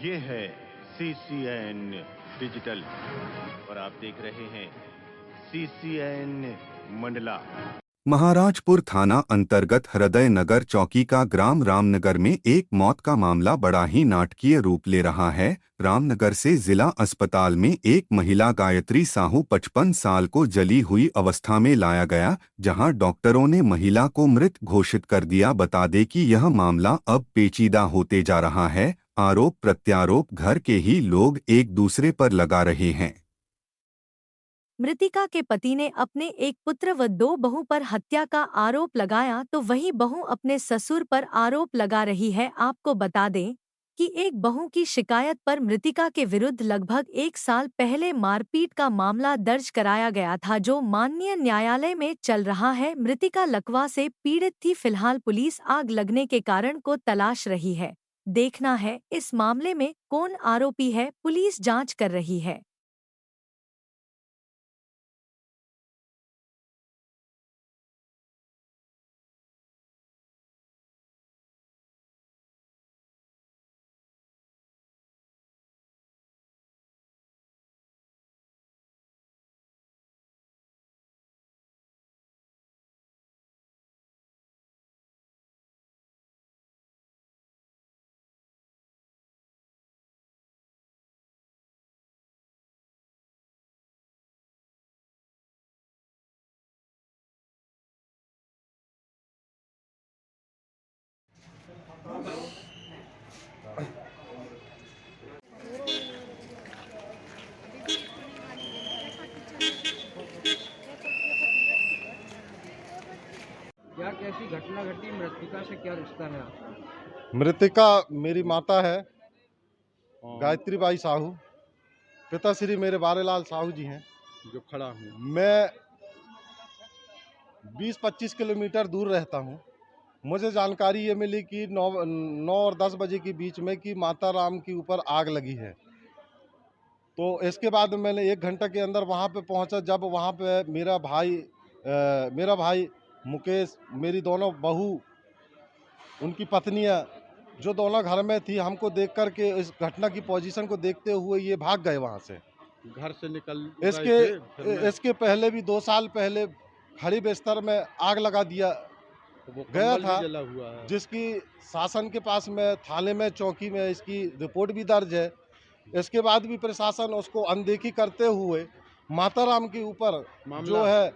ये है CCN digital और आप देख रहे हैं CCN मंडला। महाराजपुर थाना अंतर्गत हृदय नगर चौकी का ग्राम रामनगर में एक मौत का मामला बड़ा ही नाटकीय रूप ले रहा है। रामनगर से जिला अस्पताल में एक महिला गायत्री साहू 55 साल को जली हुई अवस्था में लाया गया, जहां डॉक्टरों ने महिला को मृत घोषित कर दिया। बता दें कि यह मामला अब पेचीदा होते जा रहा है। आरोप प्रत्यारोप घर के ही लोग एक दूसरे पर लगा रहे हैं। मृतिका के पति ने अपने एक पुत्र व 2 बहू पर हत्या का आरोप लगाया तो वही बहू अपने ससुर पर आरोप लगा रही है। आपको बता दें कि एक बहू की शिकायत पर मृतिका के विरुद्ध लगभग 1 साल पहले मारपीट का मामला दर्ज कराया गया था, जो माननीय न्यायालय में चल रहा है। मृतिका लकवा से पीड़ित थी। फिलहाल पुलिस आग लगने के कारण को तलाश रही है। देखना है इस मामले में कौन आरोपी है, पुलिस जांच कर रही है। क्या कैसी घटना घटी? मृतिका से क्या रिश्ता है आपका? मृतिका मेरी माता है, गायत्री बाई साहू। पिताश्री मेरे बारेलाल साहू जी हैं। जो खड़ा हूँ मैं 20-25 किलोमीटर दूर रहता हूँ। मुझे जानकारी ये मिली कि 9 और 10 बजे के बीच में कि माता राम के ऊपर आग लगी है। तो इसके बाद मैंने 1 घंटे के अंदर वहाँ पे पहुँचा। जब वहाँ पे मेरा भाई मुकेश, मेरी दोनों बहू, उनकी पत्नियाँ जो दोनों घर में थी, हमको देख कर के इस घटना की पोजीशन को देखते हुए ये भाग गए वहाँ से। घर से निकल इसके पहले भी 2 साल पहले खड़ी बिस्तर में आग लगा दिया वो गया कंबल था, भी जला हुआ है। जिसकी शासन के पास में थाने में चौकी में इसकी रिपोर्ट भी दर्ज है। इसके बाद भी प्रशासन उसको अनदेखी करते हुए माता राम के ऊपर जो है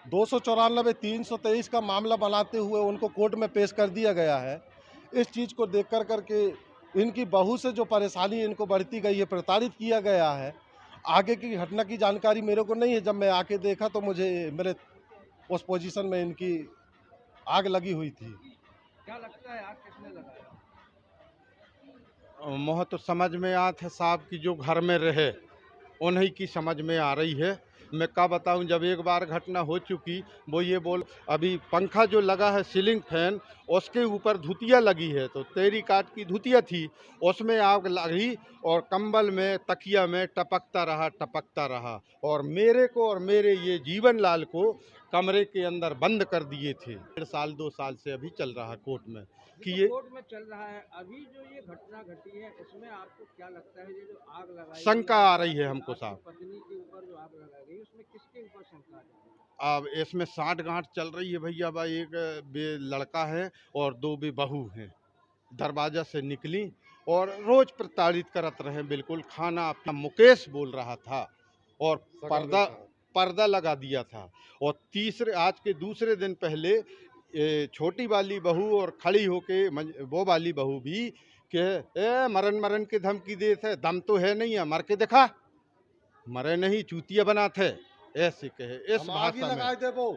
294 323 का मामला बनाते हुए उनको कोर्ट में पेश कर दिया गया है। इस चीज़ को देख कर करके इनकी बहू से जो परेशानी इनको बढ़ती गई है, प्रताड़ित किया गया है। आगे की घटना की जानकारी मेरे को नहीं है। जब मैं आके देखा तो मुझे मेरे उस पोजीशन में इनकी आग लगी हुई थी। क्या लगता है आग किसने लगाया? मोह तो समझ में आत है साहब की जो घर में रहे उन्हीं की समझ में आ रही है। मैं क्या बताऊं, जब एक बार घटना हो चुकी, वो ये बोल अभी पंखा जो लगा है सीलिंग फैन, उसके ऊपर धुतिया लगी है, तो तेरी काट की धुतिया थी, उसमें आग लगी और कंबल में तकिया में टपकता रहा और मेरे को और मेरे ये जीवन लाल को कमरे के अंदर बंद कर दिए थे। 1.5-2 साल से अभी चल रहा है कोर्ट में कि ये कोर्ट में चल रहा है। अभी जो ये घटना घटी है इसमें आपको क्या लगता है, ये जो आग लगाई शंका आ रही है हमको साहब। पत्नी के ऊपर जो आग लगाई गई उसमें किसके ऊपर शंका आ रही है? अब इसमें साठ गांठ चल रही है भैया। भाई एक बे लड़का है और 2 बे बहू हैं। दरवाजा से निकली और रोज प्रताड़ित करत रहे। बिल्कुल खाना अपना मुकेश बोल रहा था और पर्दा लगा दिया था। और आज के दूसरे दिन पहले छोटी वाली बहू और खड़ी होके वो वाली बहू भी कि मरन के धमकी दे थे। दम तो है नहीं है, मर के दिखा। मरे नहीं, चूतिया बना थे, ऐसे कहे इस भाषा में। लगाए थे वो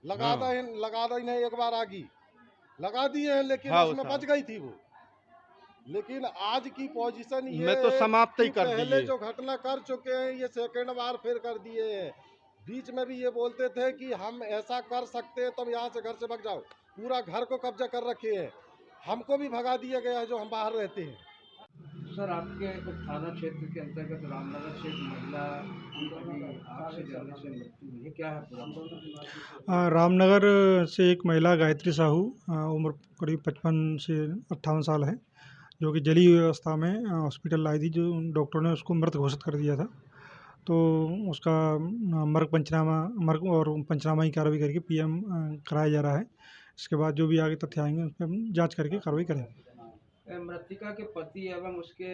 लगा दी नहीं, एक बार आगी लगा दिए हैं, लेकिन हाँ, उसमें बच गई थी वो। लेकिन आज की पोजीशन ये मैं तो समाप्त ही कि कर पहले दिए। जो घटना कर चुके हैं ये सेकंड बार फिर कर दिए हैं। बीच में भी ये बोलते थे कि हम ऐसा कर सकते हैं, तुम यहाँ से घर से भाग जाओ। पूरा घर को कब्जा कर रखे हैं। हमको भी भगा दिया गया है जो हम बाहर रहते हैं। सर, आपके थाना क्षेत्र के अंतर्गत रामनगर से एक महिला की अभी आग से जलने से मृत्यु हुई है, क्या है पूरा मामला? रामनगर से एक महिला गायत्री साहू, उम्र करीब 55 से 58 साल है, जो कि जली हुई अवस्था में हॉस्पिटल लाई थी, जो डॉक्टरों ने उसको मृत घोषित कर दिया था। तो उसका मर्ग और पंचनामा की कार्रवाई करके पीएम कराया जा रहा है। इसके बाद जो भी आगे तथ्य आएंगे उस पर हम जाँच करके कार्रवाई करेंगे। मृतिका के पति एवं उसके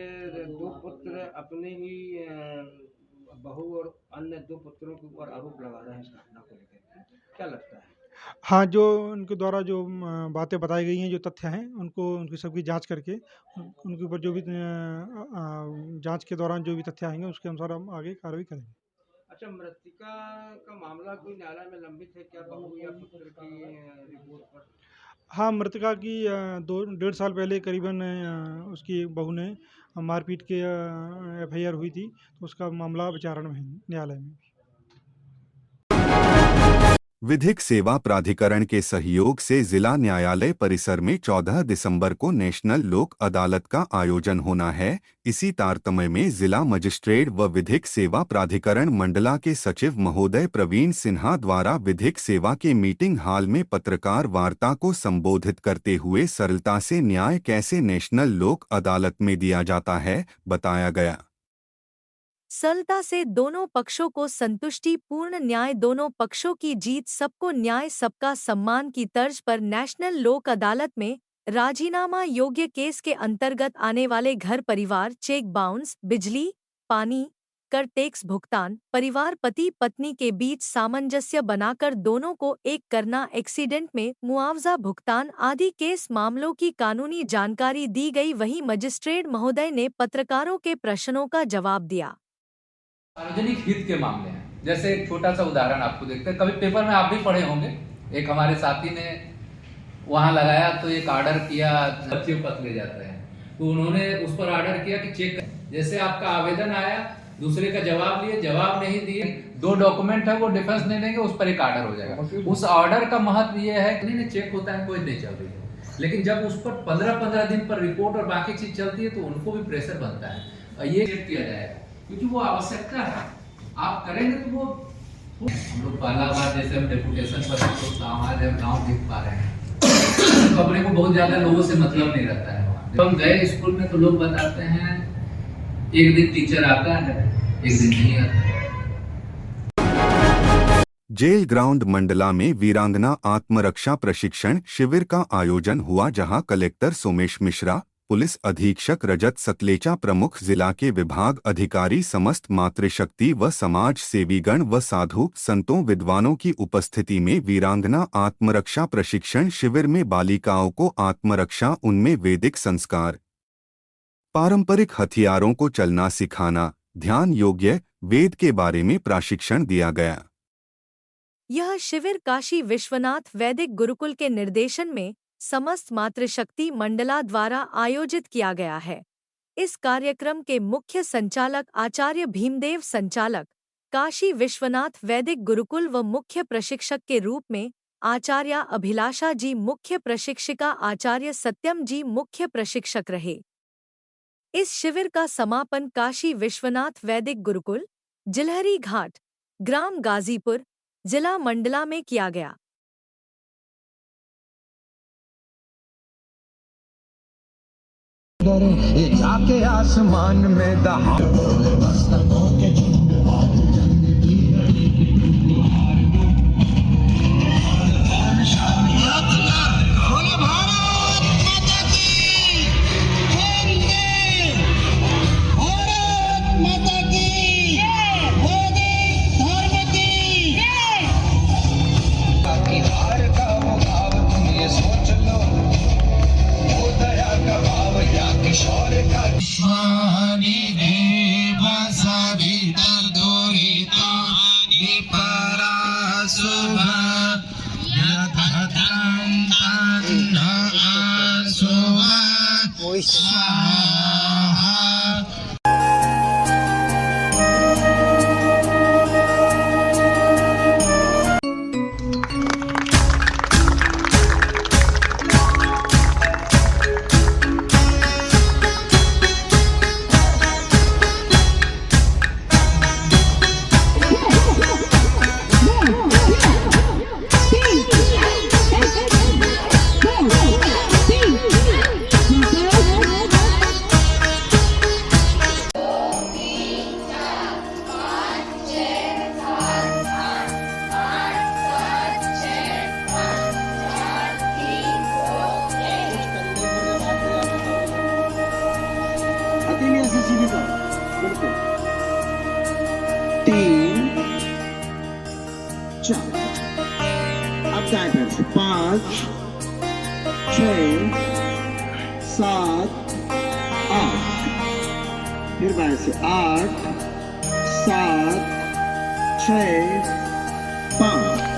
2 पुत्र अपने ही बहू और अन्य 2 पुत्रों के ऊपर आरोप लगा रहे हैं इस घटना को लेकर, क्या लगता है? हाँ, जो उनके द्वारा जो बातें बताई गई हैं, जो तथ्य हैं, उनकी सबकी जांच करके उनके ऊपर जो भी जांच के दौरान जो भी तथ्य आएंगे उसके अनुसार हम आगे कार्रवाई करेंगे। अच्छा, मृतिका का मामला कोई न्यायालय में लंबित है क्या, बहू या पुत्र की रिपोर्ट पर? हाँ, मृतिका की 2-1.5 साल पहले करीबन उसकी बहू ने मारपीट के एफआईआर हुई थी, तो उसका मामला विचारण में है न्यायालय में। विधिक सेवा प्राधिकरण के सहयोग से जिला न्यायालय परिसर में 14 दिसंबर को नेशनल लोक अदालत का आयोजन होना है। इसी तारतम्य में जिला मजिस्ट्रेट व विधिक सेवा प्राधिकरण मंडला के सचिव महोदय प्रवीण सिन्हा द्वारा विधिक सेवा के मीटिंग हॉल में पत्रकार वार्ता को संबोधित करते हुए सरलता से न्याय कैसे नेशनल लोक अदालत में दिया जाता है बताया गया। सरलता से दोनों पक्षों को संतुष्टि पूर्ण न्याय, दोनों पक्षों की जीत, सबको न्याय, सबका सम्मान की तर्ज पर नेशनल लोक अदालत में राजीनामा योग्य केस के अंतर्गत आने वाले घर परिवार, चेक बाउंस, बिजली, पानी, कर, टैक्स भुगतान, परिवार, पति पत्नी के बीच सामंजस्य बनाकर दोनों को एक करना, एक्सीडेंट में मुआवजा भुगतान आदि केस मामलों की कानूनी जानकारी दी गई। वहीं मजिस्ट्रेट महोदय ने पत्रकारों के प्रश्नों का जवाब दिया। सार्वजनिक हित के मामले हैं, जैसे एक छोटा सा उदाहरण आपको देखते हैं, कभी पेपर में आप भी पढ़े होंगे, एक हमारे साथी ने वहां लगाया तो एक ऑर्डर किया, बच्चे पत्र ले जाते हैं, तो उन्होंने उस पर ऑर्डर किया कि चेक, जैसे आपका आवेदन आया, दूसरे का जवाब लिए, जवाब नहीं दिए, 2 डॉक्यूमेंट है वो डिफेंस नहीं देंगे, उस पर एक ऑर्डर हो जाएगा। उस ऑर्डर का महत्व ये है कि नहीं चेक होता है, कोई नहीं चल रही है, लेकिन जब उस पर 15-15 दिन पर रिपोर्ट और बाकी चीज चलती है तो उनको भी प्रेशर बनता है, ये चेक किया जाएगा क्योंकि वो आवश्यकता है, आप करेंगे तो वो। हम लोग पहला बार जैसे हम डेपुटेशन पर हमारे गाँव देख पा रहे हैं, तो अपने को बहुत ज्यादा लोगों से मतलब नहीं रहता है। जब हम गए स्कूल में तो लोग बताते हैं एक दिन टीचर आता है, एक दिन नहीं आता। जेल ग्राउंड मंडला में वीरांगना आत्मरक्षा प्रशिक्षण शिविर का आयोजन हुआ, जहां कलेक्टर सोमेश मिश्रा, पुलिस अधीक्षक रजत सकलेचा, प्रमुख जिला के विभाग अधिकारी, समस्त मातृशक्ति व समाज सेवीगण व साधु संतों विद्वानों की उपस्थिति में वीरांगना आत्मरक्षा प्रशिक्षण शिविर में बालिकाओं को आत्मरक्षा, उनमें वैदिक संस्कार, पारंपरिक हथियारों को चलना सिखाना, ध्यान योग्य वेद के बारे में प्रशिक्षण दिया गया। यह शिविर काशी विश्वनाथ वैदिक गुरुकुल के निर्देशन में समस्त मातृशक्ति मंडला द्वारा आयोजित किया गया है। इस कार्यक्रम के मुख्य संचालक आचार्य भीमदेव, संचालक काशी विश्वनाथ वैदिक गुरुकुल व मुख्य प्रशिक्षक के रूप में आचार्य अभिलाषा जी, मुख्य प्रशिक्षिका आचार्य सत्यम जी मुख्य प्रशिक्षक रहे। इस शिविर का समापन काशी विश्वनाथ वैदिक गुरुकुल, जिलहरी घाट, ग्राम गाजीपुर, जिला मंडला में किया गया। जाके आसमान में दहा बिल्कुल। 3 4 अब जाए फिर से 5 6 7 8 फिर बाएं से 8 7 6 5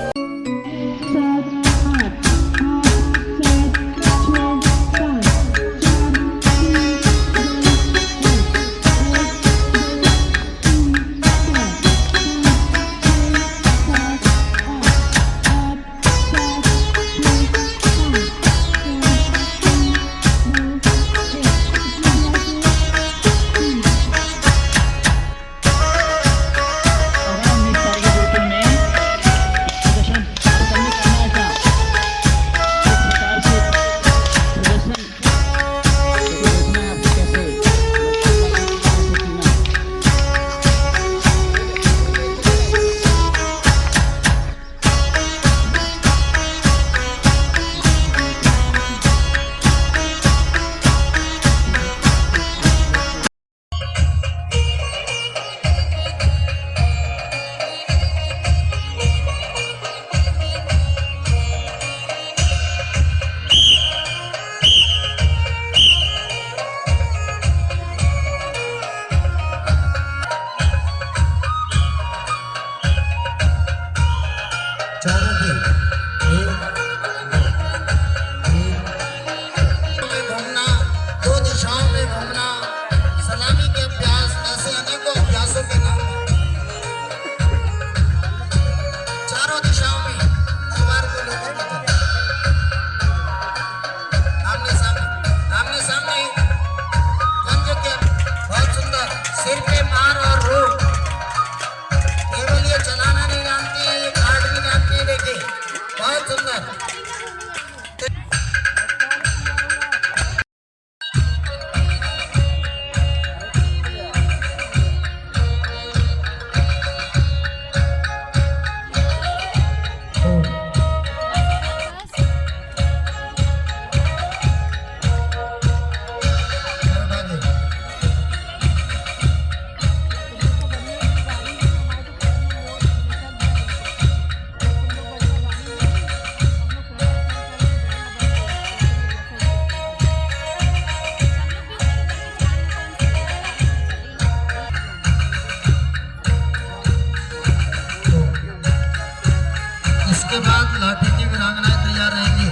इसके बाद लाठी की वीरांगनाएं तैयार रहेंगी।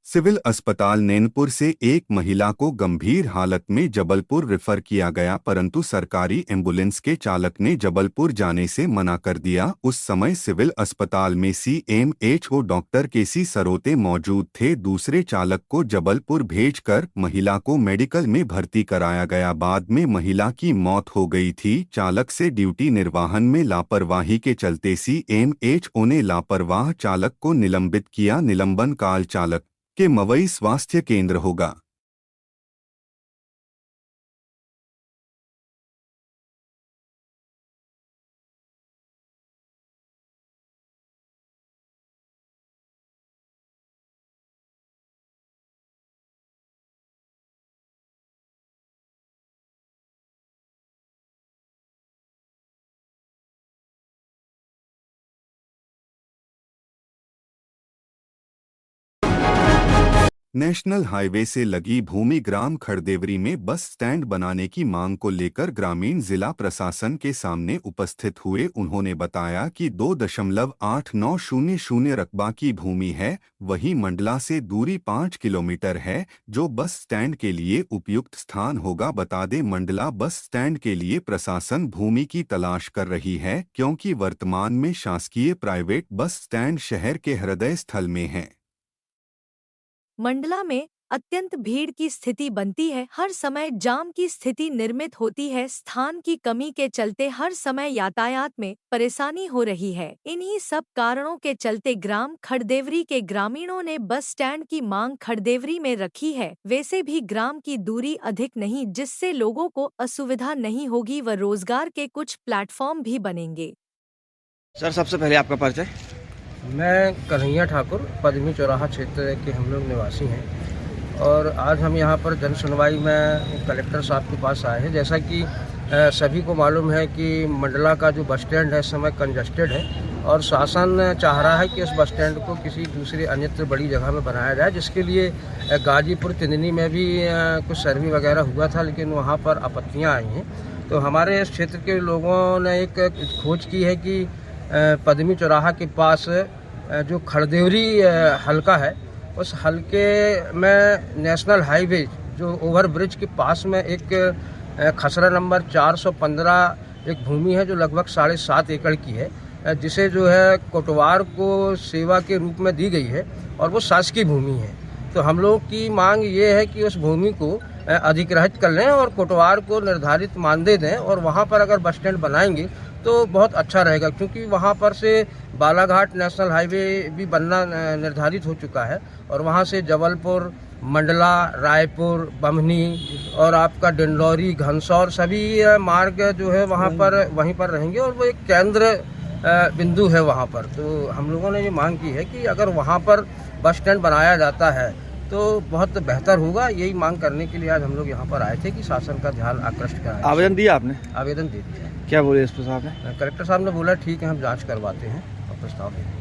सिविल अस्पताल नैनपुर से एक महिला को गंभीर हालत में जबलपुर रेफर किया गया, परंतु सरकारी एम्बुलेंस के चालक ने जबलपुर जाने से मना कर दिया। उस समय सिविल अस्पताल में CMHO डॉक्टर केसी सरोते मौजूद थे। दूसरे चालक को जबलपुर भेजकर महिला को मेडिकल में भर्ती कराया गया। बाद में महिला की मौत हो गई थी। चालक से ड्यूटी निर्वहन में लापरवाही के चलते CMHO ने लापरवाह चालक को निलंबित किया। निलंबन काल चालक के मवई स्वास्थ्य केंद्र होगा। नेशनल हाईवे से लगी भूमि ग्राम खड़देवरी में बस स्टैंड बनाने की मांग को लेकर ग्रामीण जिला प्रशासन के सामने उपस्थित हुए। उन्होंने बताया कि 2.8900 रकबा की भूमि है, वहीं मंडला से दूरी 5 किलोमीटर है, जो बस स्टैंड के लिए उपयुक्त स्थान होगा। बता दें, मंडला बस स्टैंड के लिए प्रशासन भूमि की तलाश कर रही है, क्योंकि वर्तमान में शासकीय प्राइवेट बस स्टैंड शहर के हृदय स्थल में है। मंडला में अत्यंत भीड़ की स्थिति बनती है, हर समय जाम की स्थिति निर्मित होती है। स्थान की कमी के चलते हर समय यातायात में परेशानी हो रही है। इन्हीं सब कारणों के चलते ग्राम खड़देवरी के ग्रामीणों ने बस स्टैंड की मांग खड़देवरी में रखी है। वैसे भी ग्राम की दूरी अधिक नहीं, जिससे लोगों को असुविधा नहीं होगी व रोजगार के कुछ प्लेटफॉर्म भी बनेंगे। सर सबसे पहले आपका परिचय। मैं कन्हैया ठाकुर, पद्मी चौराहा क्षेत्र के हम लोग निवासी हैं और आज हम यहाँ पर जन सुनवाई में कलेक्टर साहब के पास आए हैं। जैसा कि सभी को मालूम है कि मंडला का जो बस स्टैंड है इस समय कंजस्टेड है और शासन चाह रहा है कि उस बस स्टैंड को किसी दूसरे अन्यत्र बड़ी जगह में बनाया जाए, जिसके लिए गाजीपुर तिंदनी में भी कुछ सर्वे वगैरह हुआ था, लेकिन वहाँ पर आपत्तियाँ आई हैं। तो हमारे इस क्षेत्र के लोगों ने एक खोज की है कि पद्मी चौराहा के पास जो खड़देवरी हलका है उस हलके में नेशनल हाईवे जो ओवर ब्रिज के पास में एक खसरा नंबर 415 एक भूमि है जो लगभग 7.5 एकड़ की है, जिसे जो है कोटवार को सेवा के रूप में दी गई है और वो शासकीय भूमि है। तो हम लोग की मांग ये है कि उस भूमि को अधिग्रहित कर लें और कोटवार को निर्धारित मानदेय दें और वहाँ पर अगर बस स्टैंड बनाएंगे तो बहुत अच्छा रहेगा, क्योंकि वहाँ पर से बालाघाट नेशनल हाईवे भी बनना निर्धारित हो चुका है और वहाँ से जबलपुर, मंडला, रायपुर, बमनी और आपका डिंडौरी, घनसौर सभी मार्ग जो है वहाँ पर वहीं पर रहेंगे और वो एक केंद्र बिंदु है वहाँ पर। तो हम लोगों ने ये मांग की है कि अगर वहाँ पर बस स्टैंड बनाया जाता है तो बहुत बेहतर होगा। यही मांग करने के लिए आज हम लोग यहाँ पर आए थे कि शासन का ध्यान आकृष्ट कराएं। आवेदन दिया आपने? आवेदन दे दिया। क्या बोले एसपी साहब ने? कलेक्टर साहब ने बोला ठीक है हम जांच करवाते हैं और प्रस्ताव देंगे।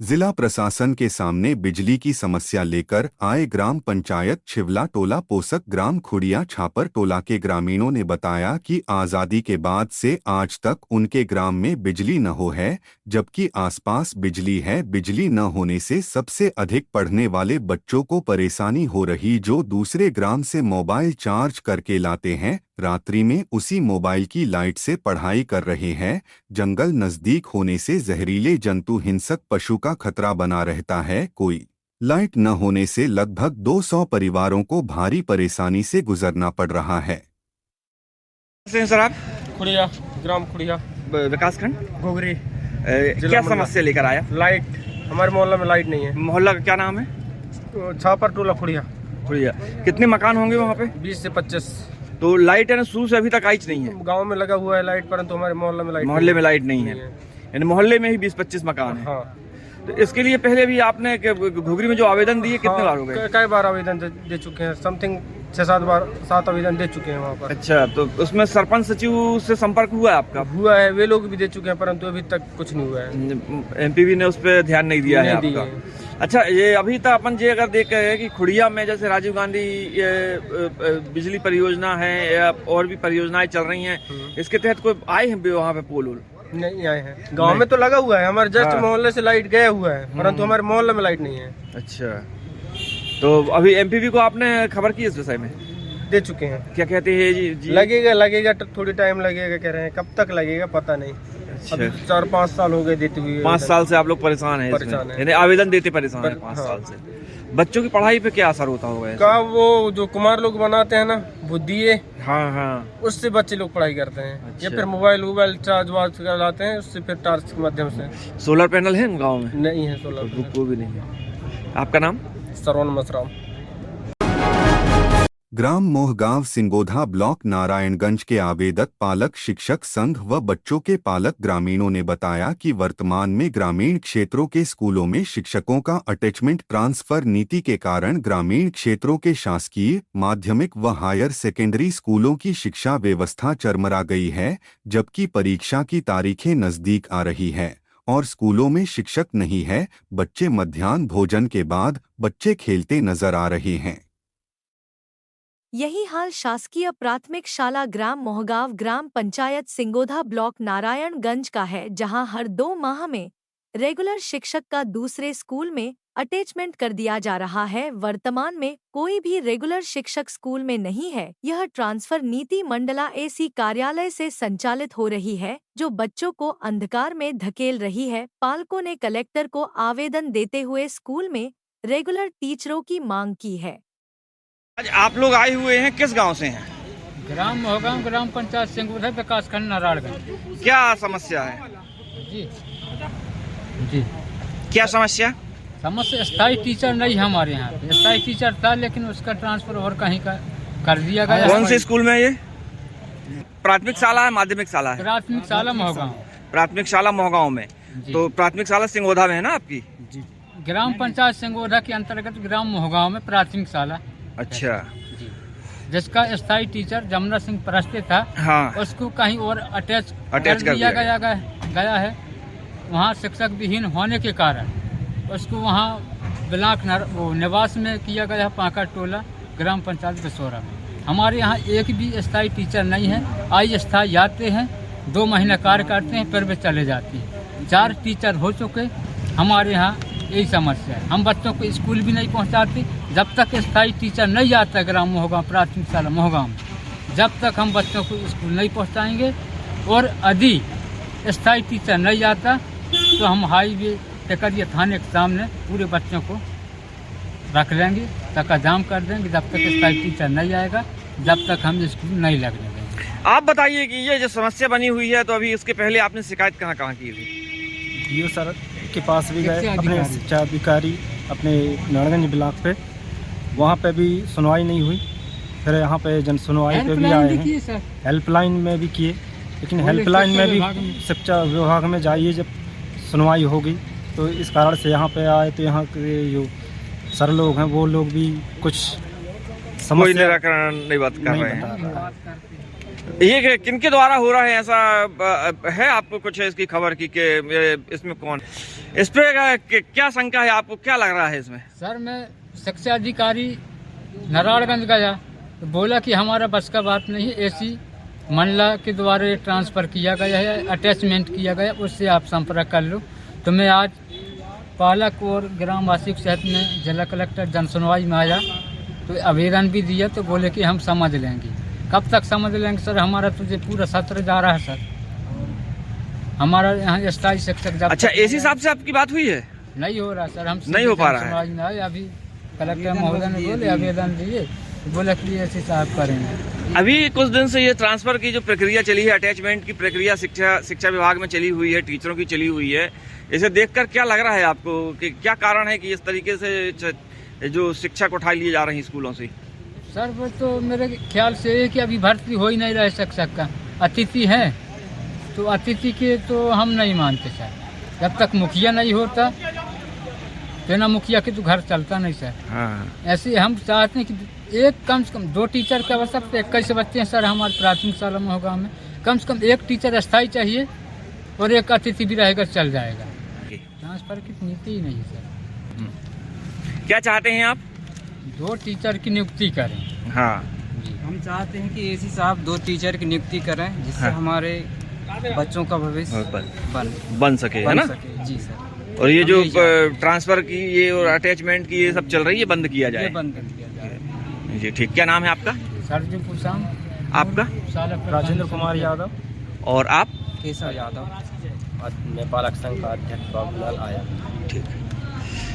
जिला प्रशासन के सामने बिजली की समस्या लेकर आए ग्राम पंचायत छिवला टोला पोसक ग्राम खुड़िया छापर टोला के ग्रामीणों ने बताया कि आज़ादी के बाद से आज तक उनके ग्राम में बिजली न हो है, जबकि आसपास बिजली है। बिजली न होने से सबसे अधिक पढ़ने वाले बच्चों को परेशानी हो रही, जो दूसरे ग्राम से मोबाइल चार्ज करके लाते हैं, रात्रि में उसी मोबाइल की लाइट से पढ़ाई कर रहे हैं। जंगल नजदीक होने से जहरीले जंतु हिंसक पशु का खतरा बना रहता है। कोई लाइट न होने से लगभग 200 परिवारों को भारी परेशानी से गुजरना पड़ रहा है। सर आप? खुड़िया, ग्राम खुड़िया, विकासखंड घुघरी। क्या समस्या लेकर आया? लाइट, हमारे मोहल्ला में लाइट नहीं है। मोहल्ला का क्या नाम है? छापर टोला खुड़िया। खुड़िया। कितने मकान होंगे वहाँ पे? 20 से 25। तो लाइट है ना शुरू से अभी तक आई नहीं है? गांव में लगा हुआ है लाइट, परंतु हमारे मोहल्ले में लाइट नहीं है। यानी मोहल्ले में ही 20-25 मकान है। हाँ। तो इसके लिए पहले भी आपने घुघरी में जो आवेदन दिए कितने बार हो गए? कई बार आवेदन दे चुके हैं, समथिंग 6-7 आवेदन दे चुके हैं वहाँ पर। अच्छा, तो उसमें सरपंच सचिव से संपर्क हुआ है आपका? हुआ है, वे लोग भी दे चुके हैं, परंतु अभी तक कुछ नहीं हुआ है। एमपीवी ने उस पर ध्यान नहीं दिया है आपका? अच्छा, ये अभी तक अपन ये अगर देख रहे हैं कि खुड़िया में जैसे राजीव गांधी बिजली परियोजना है या और भी परियोजनाएं चल रही हैं, इसके तहत कोई आए हैं वहाँ पे पोल वोल? नहीं आए हैं। गांव में तो लगा हुआ है, हमारे जस्ट मोहल्ले से लाइट गया हुआ है, परंतु हमारे मोहल्ले में लाइट नहीं है। अच्छा, तो अभी एमपीवी को आपने खबर की इस विषय में? दे चुके हैं। क्या कहते हैं जी? लगेगा थोड़ी टाइम लगेगा कह रहे हैं, कब तक लगेगा पता नहीं। अच्छा। 4-5 साल हो गए देते हुए। 5 साल से आप लोग परेशान हैं? यानी आवेदन देते परेशान हैं 5 साल से। बच्चों की पढ़ाई पे क्या असर होता होगा? का वो जो कुमार लोग बनाते हैं ना बुद्धिए, हाँ, उससे बच्चे लोग पढ़ाई करते हैं। अच्छा। या फिर मोबाइल चार्ज वार्ज कर लाते हैं, उससे फिर टार्च के माध्यम से। सोलर पैनल है गाँव में? नहीं है सोलर पैनल, वो भी नहीं है। आपका नाम? सरवन मसराम। ग्राम मोहगांव सिंगोधा ब्लॉक नारायणगंज के आवेदक पालक शिक्षक संघ व बच्चों के पालक ग्रामीणों ने बताया कि वर्तमान में ग्रामीण क्षेत्रों के स्कूलों में शिक्षकों का अटैचमेंट ट्रांसफर नीति के कारण ग्रामीण क्षेत्रों के शासकीय, माध्यमिक व हायर सेकेंडरी स्कूलों की शिक्षा व्यवस्था चरमरा गई है, जबकि परीक्षा की तारीखें नजदीक आ रही है और स्कूलों में शिक्षक नहीं है। बच्चे मध्याह्न भोजन के बाद बच्चे खेलते नजर आ रहे हैं। यही हाल शासकीय प्राथमिक शाला ग्राम मोहगांव ग्राम पंचायत सिंगोधा ब्लॉक नारायणगंज का है, जहां हर 2 माह में रेगुलर शिक्षक का दूसरे स्कूल में अटैचमेंट कर दिया जा रहा है। वर्तमान में कोई भी रेगुलर शिक्षक स्कूल में नहीं है। यह ट्रांसफर नीति मंडला एसी कार्यालय से संचालित हो रही है, जो बच्चों को अंधकार में धकेल रही है। पालकों ने कलेक्टर को आवेदन देते हुए स्कूल में रेगुलर टीचरों की मांग की है। आज आप लोग आए हुए हैं, किस गांव से हैं? ग्राम मोहगांव ग्राम पंचायत सिंगोधा विकासखंड नारायणगंज। क्या समस्या है? जी क्या समस्या? स्थायी टीचर नहीं हमारे यहाँ पे। स्थायी टीचर था लेकिन उसका ट्रांसफर और कहीं का कर दिया गया। कौन से स्कूल में? ये प्राथमिक शाला है, माध्यमिक शाला है? प्राथमिक शाला मोहगांव। प्राथमिक शाला मोहगांव में। तो प्राथमिक शाला सिंगोधा में है ना आपकी? जी, ग्राम पंचायत सिंगोधा के अंतर्गत ग्राम मोहगांव में प्राथमिक शाला। अच्छा जी, जिसका स्थायी टीचर जमुना सिंह प्रस्ते था। हाँ। उसको कहीं और अटैच कर दिया गया है। वहाँ शिक्षक विहीन होने के कारण उसको वहाँ ब्लॉक निवास में किया गया है, पाका टोला ग्राम पंचायत बिसौरा में। हमारे यहाँ एक भी स्थायी टीचर नहीं है। आई स्थायी आते हैं, 2 महीने कार्य करते हैं, फिर वे चले जाती हैं। 4 टीचर हो चुके हमारे यहाँ। यही समस्या है, हम बच्चों को स्कूल भी नहीं पहुँचाते। जब तक स्थायी टीचर नहीं आता ग्राम मोहगांव प्राथमिक शाला मोहगांव में, जब तक हम बच्चों को स्कूल नहीं पहुँचाएंगे। और यदि स्थायी टीचर नहीं आता तो हम हाईवे टेकरिया थाने के सामने पूरे बच्चों को रख लेंगे, चक्का जाम कर देंगे। जब तक स्थायी टीचर नहीं आएगा, जब तक हम स्कूल नहीं लगने देंगे। आप बताइए कि ये जो समस्या बनी हुई है, तो अभी इसके पहले आपने शिकायत कहाँ की थी? डीओ सर के पास भी गए, अपने शिक्षा अधिकारी अपने नारायणगंज ब्लॉक पे, वहाँ पे भी सुनवाई नहीं हुई। फिर यहाँ पे जन सुनवाई पे भी आए हैं, हेल्पलाइन में भी किए, लेकिन हेल्पलाइन में भी शिक्षा विभाग में जाइए जब सुनवाई होगी। तो इस कारण से यहाँ पे आए, तो यहाँ के जो सर लोग हैं वो लोग भी कुछ कोई निराकरण नहीं बात कर रहे हैं। ये किनके द्वारा हो रहा है ऐसा है? आपको कुछ है इसकी खबर की कि इसमें कौन इस पे क्या शंका है? आपको क्या लग रहा है इसमें? सर, मैं शिक्षा अधिकारी नारायणगंज गया तो बोला कि हमारा बस का बात नहीं है, एसी मंडला के द्वारा ट्रांसफ़र किया गया है, अटैचमेंट किया गया, उससे आप संपर्क कर लो। तो मैं आज पालक और ग्रामवासी के साथ में जिला कलेक्टर जनसुनवाई में आया, तो आवेदन भी दिया। तो बोले कि हम समझ लेंगे। कब तक समझ लेंगे सर? हमारा तुझे पूरा सत्र जा रहा है सर, हमारा यहाँ स्थायी शिक्षक। अच्छा, एसी साहब से आपकी बात हुई है? नहीं हो रहा सर, हम नहीं हो पा रहा है। अभी कलेक्टर महोदय ने बोले आवेदन दिए, बोला कि एसी साहब करेंगे। अभी कुछ दिन से ये ट्रांसफर की जो प्रक्रिया चली है, अटैचमेंट की प्रक्रिया शिक्षा विभाग में चली हुई है, टीचरों की चली हुई है। इसे देखकर क्या लग रहा है आपको कि क्या कारण है कि इस तरीके से जो शिक्षक उठा लिए जा रहे हैं स्कूलों से? सर, वो तो मेरे ख्याल से है कि अभी भर्ती हो ही नहीं रहा है शिक्षक का। अतिथि है तो अतिथि के तो हम नहीं मानते सर। जब तक मुखिया नहीं होता, बिना मुखिया के तो घर चलता नहीं सर। हाँ। ऐसे हम चाहते हैं कि एक कम से कम 2 टीचर की आवश्यकता। 21 बच्चे हैं सर हमारे प्राथमिक शाला मोहगांव में। कम से कम 1 टीचर स्थायी चाहिए और 1 अतिथि भी रहेगा, चल जाएगा। ट्रांसफर की नीति ही नहीं है सर। क्या चाहते हैं आप? 2 टीचर की नियुक्ति करें। हाँ, हम चाहते हैं कि एसी साहब 2 टीचर की नियुक्ति करें, जिससे हमारे बच्चों का भविष्य बन सके, है ना? जी सर। और ये जो ट्रांसफर की ये और अटैचमेंट की ये सब चल रही है, बंद किया जाए। बंद किया जाए जी, ठीक। क्या नाम है आपका? सरजू कुशाम। आपका? राजेंद्र कुमार यादव। और आप? केशव यादव। मैं पालक संघ का अध्यक्ष बाबूलाल आया। ठीक।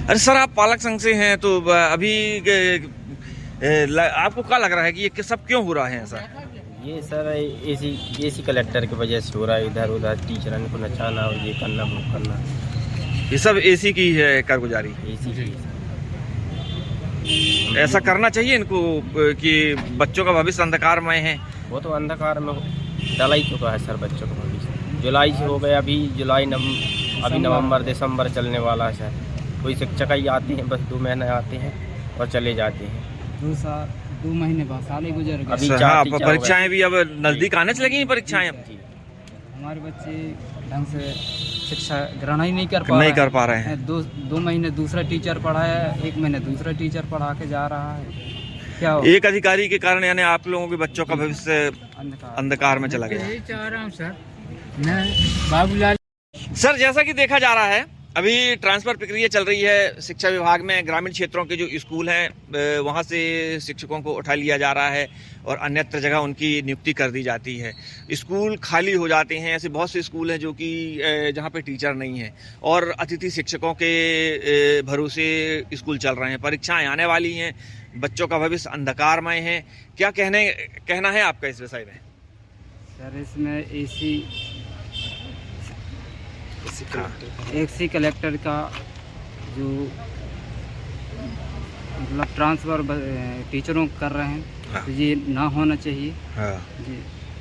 अरे सर, आप पालक संघ से हैं, तो अभी आपको क्या लग रहा है कि ये सब क्यों हो रहा है ऐसा? ये सर एसी कलेक्टर की वजह से हो रहा है। इधर उधर टीचरों को नचाना और ये करना वो करना, ये सब एसी की है कारगुजारी। एसी की ऐसा करना चाहिए इनको कि बच्चों का भविष्य अंधकारमय है। वो तो अंधकार में डला ही चुका है सर बच्चों का भविष्य। जुलाई से हो गया, अभी अभी नवंबर दिसंबर चलने वाला है सर। कोई शिक्षक ही आते हैं, बस 2 महीने आते हैं और चले जाते हैं। 2 महीने बाद साल ही गुजर गए। अभी परीक्षाएं भी अब नजदीक आने से लगी। परीक्षाएं हमारे बच्चे ढंग से शिक्षा ग्रहण ही नहीं कर पा रहे हैं। 2 महीने दूसरा टीचर पढ़ाया, 1 महीने दूसरा टीचर पढ़ा के जा रहा है। क्या हो? एक अधिकारी के कारण यानी आप लोगों के बच्चों का भविष्य अंधकार में चला गया। यही चाह रहा हूँ सर, मैं बाबूलाल। सर, जैसा कि देखा जा रहा है, अभी ट्रांसफर प्रक्रिया चल रही है शिक्षा विभाग में। ग्रामीण क्षेत्रों के जो स्कूल हैं वहाँ से शिक्षकों को उठा लिया जा रहा है और अन्यत्र जगह उनकी नियुक्ति कर दी जाती है। स्कूल खाली हो जाते हैं। ऐसे बहुत से स्कूल हैं जो कि जहाँ पे टीचर नहीं है और अतिथि शिक्षकों के भरोसे स्कूल चल रहे हैं। परीक्षाएं आने वाली हैं, बच्चों का भविष्य अंधकारमय है। क्या कहना है आपका इस विषय में? सर, इसमें एसी कलेक्टर का जो मतलब ट्रांसफ़र टीचरों कर रहे हैं, हाँ। तो ये ना होना चाहिए। हाँ। जी,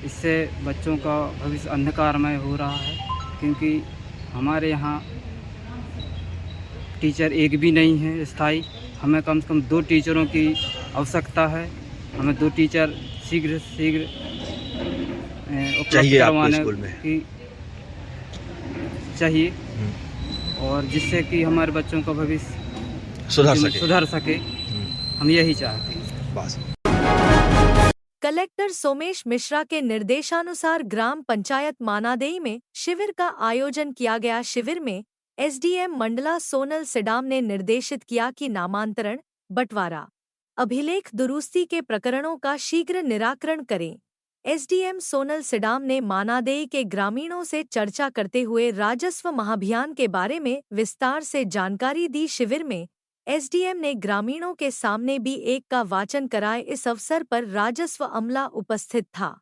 इससे बच्चों का भविष्य अंधकारमय हो रहा है। क्योंकि हमारे यहाँ टीचर एक भी नहीं है स्थायी। हमें कम से कम 2 टीचरों की आवश्यकता है। हमें 2 टीचर शीघ्र चाहिए आपको स्कूल में की चाहिए, और जिससे कि हमारे बच्चों का भविष्य सुधर सके। हम यही चाहते हैं बस। कलेक्टर सोमेश मिश्रा के निर्देशानुसार ग्राम पंचायत मानादेई में शिविर का आयोजन किया गया। शिविर में एसडीएम मंडला सोनल सिडाम ने निर्देशित किया कि नामांतरण, बंटवारा, अभिलेख दुरुस्ती के प्रकरणों का शीघ्र निराकरण करें। एसडीएम सोनल सिडाम ने मानादेई के ग्रामीणों से चर्चा करते हुए राजस्व महाभियान के बारे में विस्तार से जानकारी दी। शिविर में एसडीएम ने ग्रामीणों के सामने भी एक का वाचन कराए। इस अवसर पर राजस्व अमला उपस्थित था।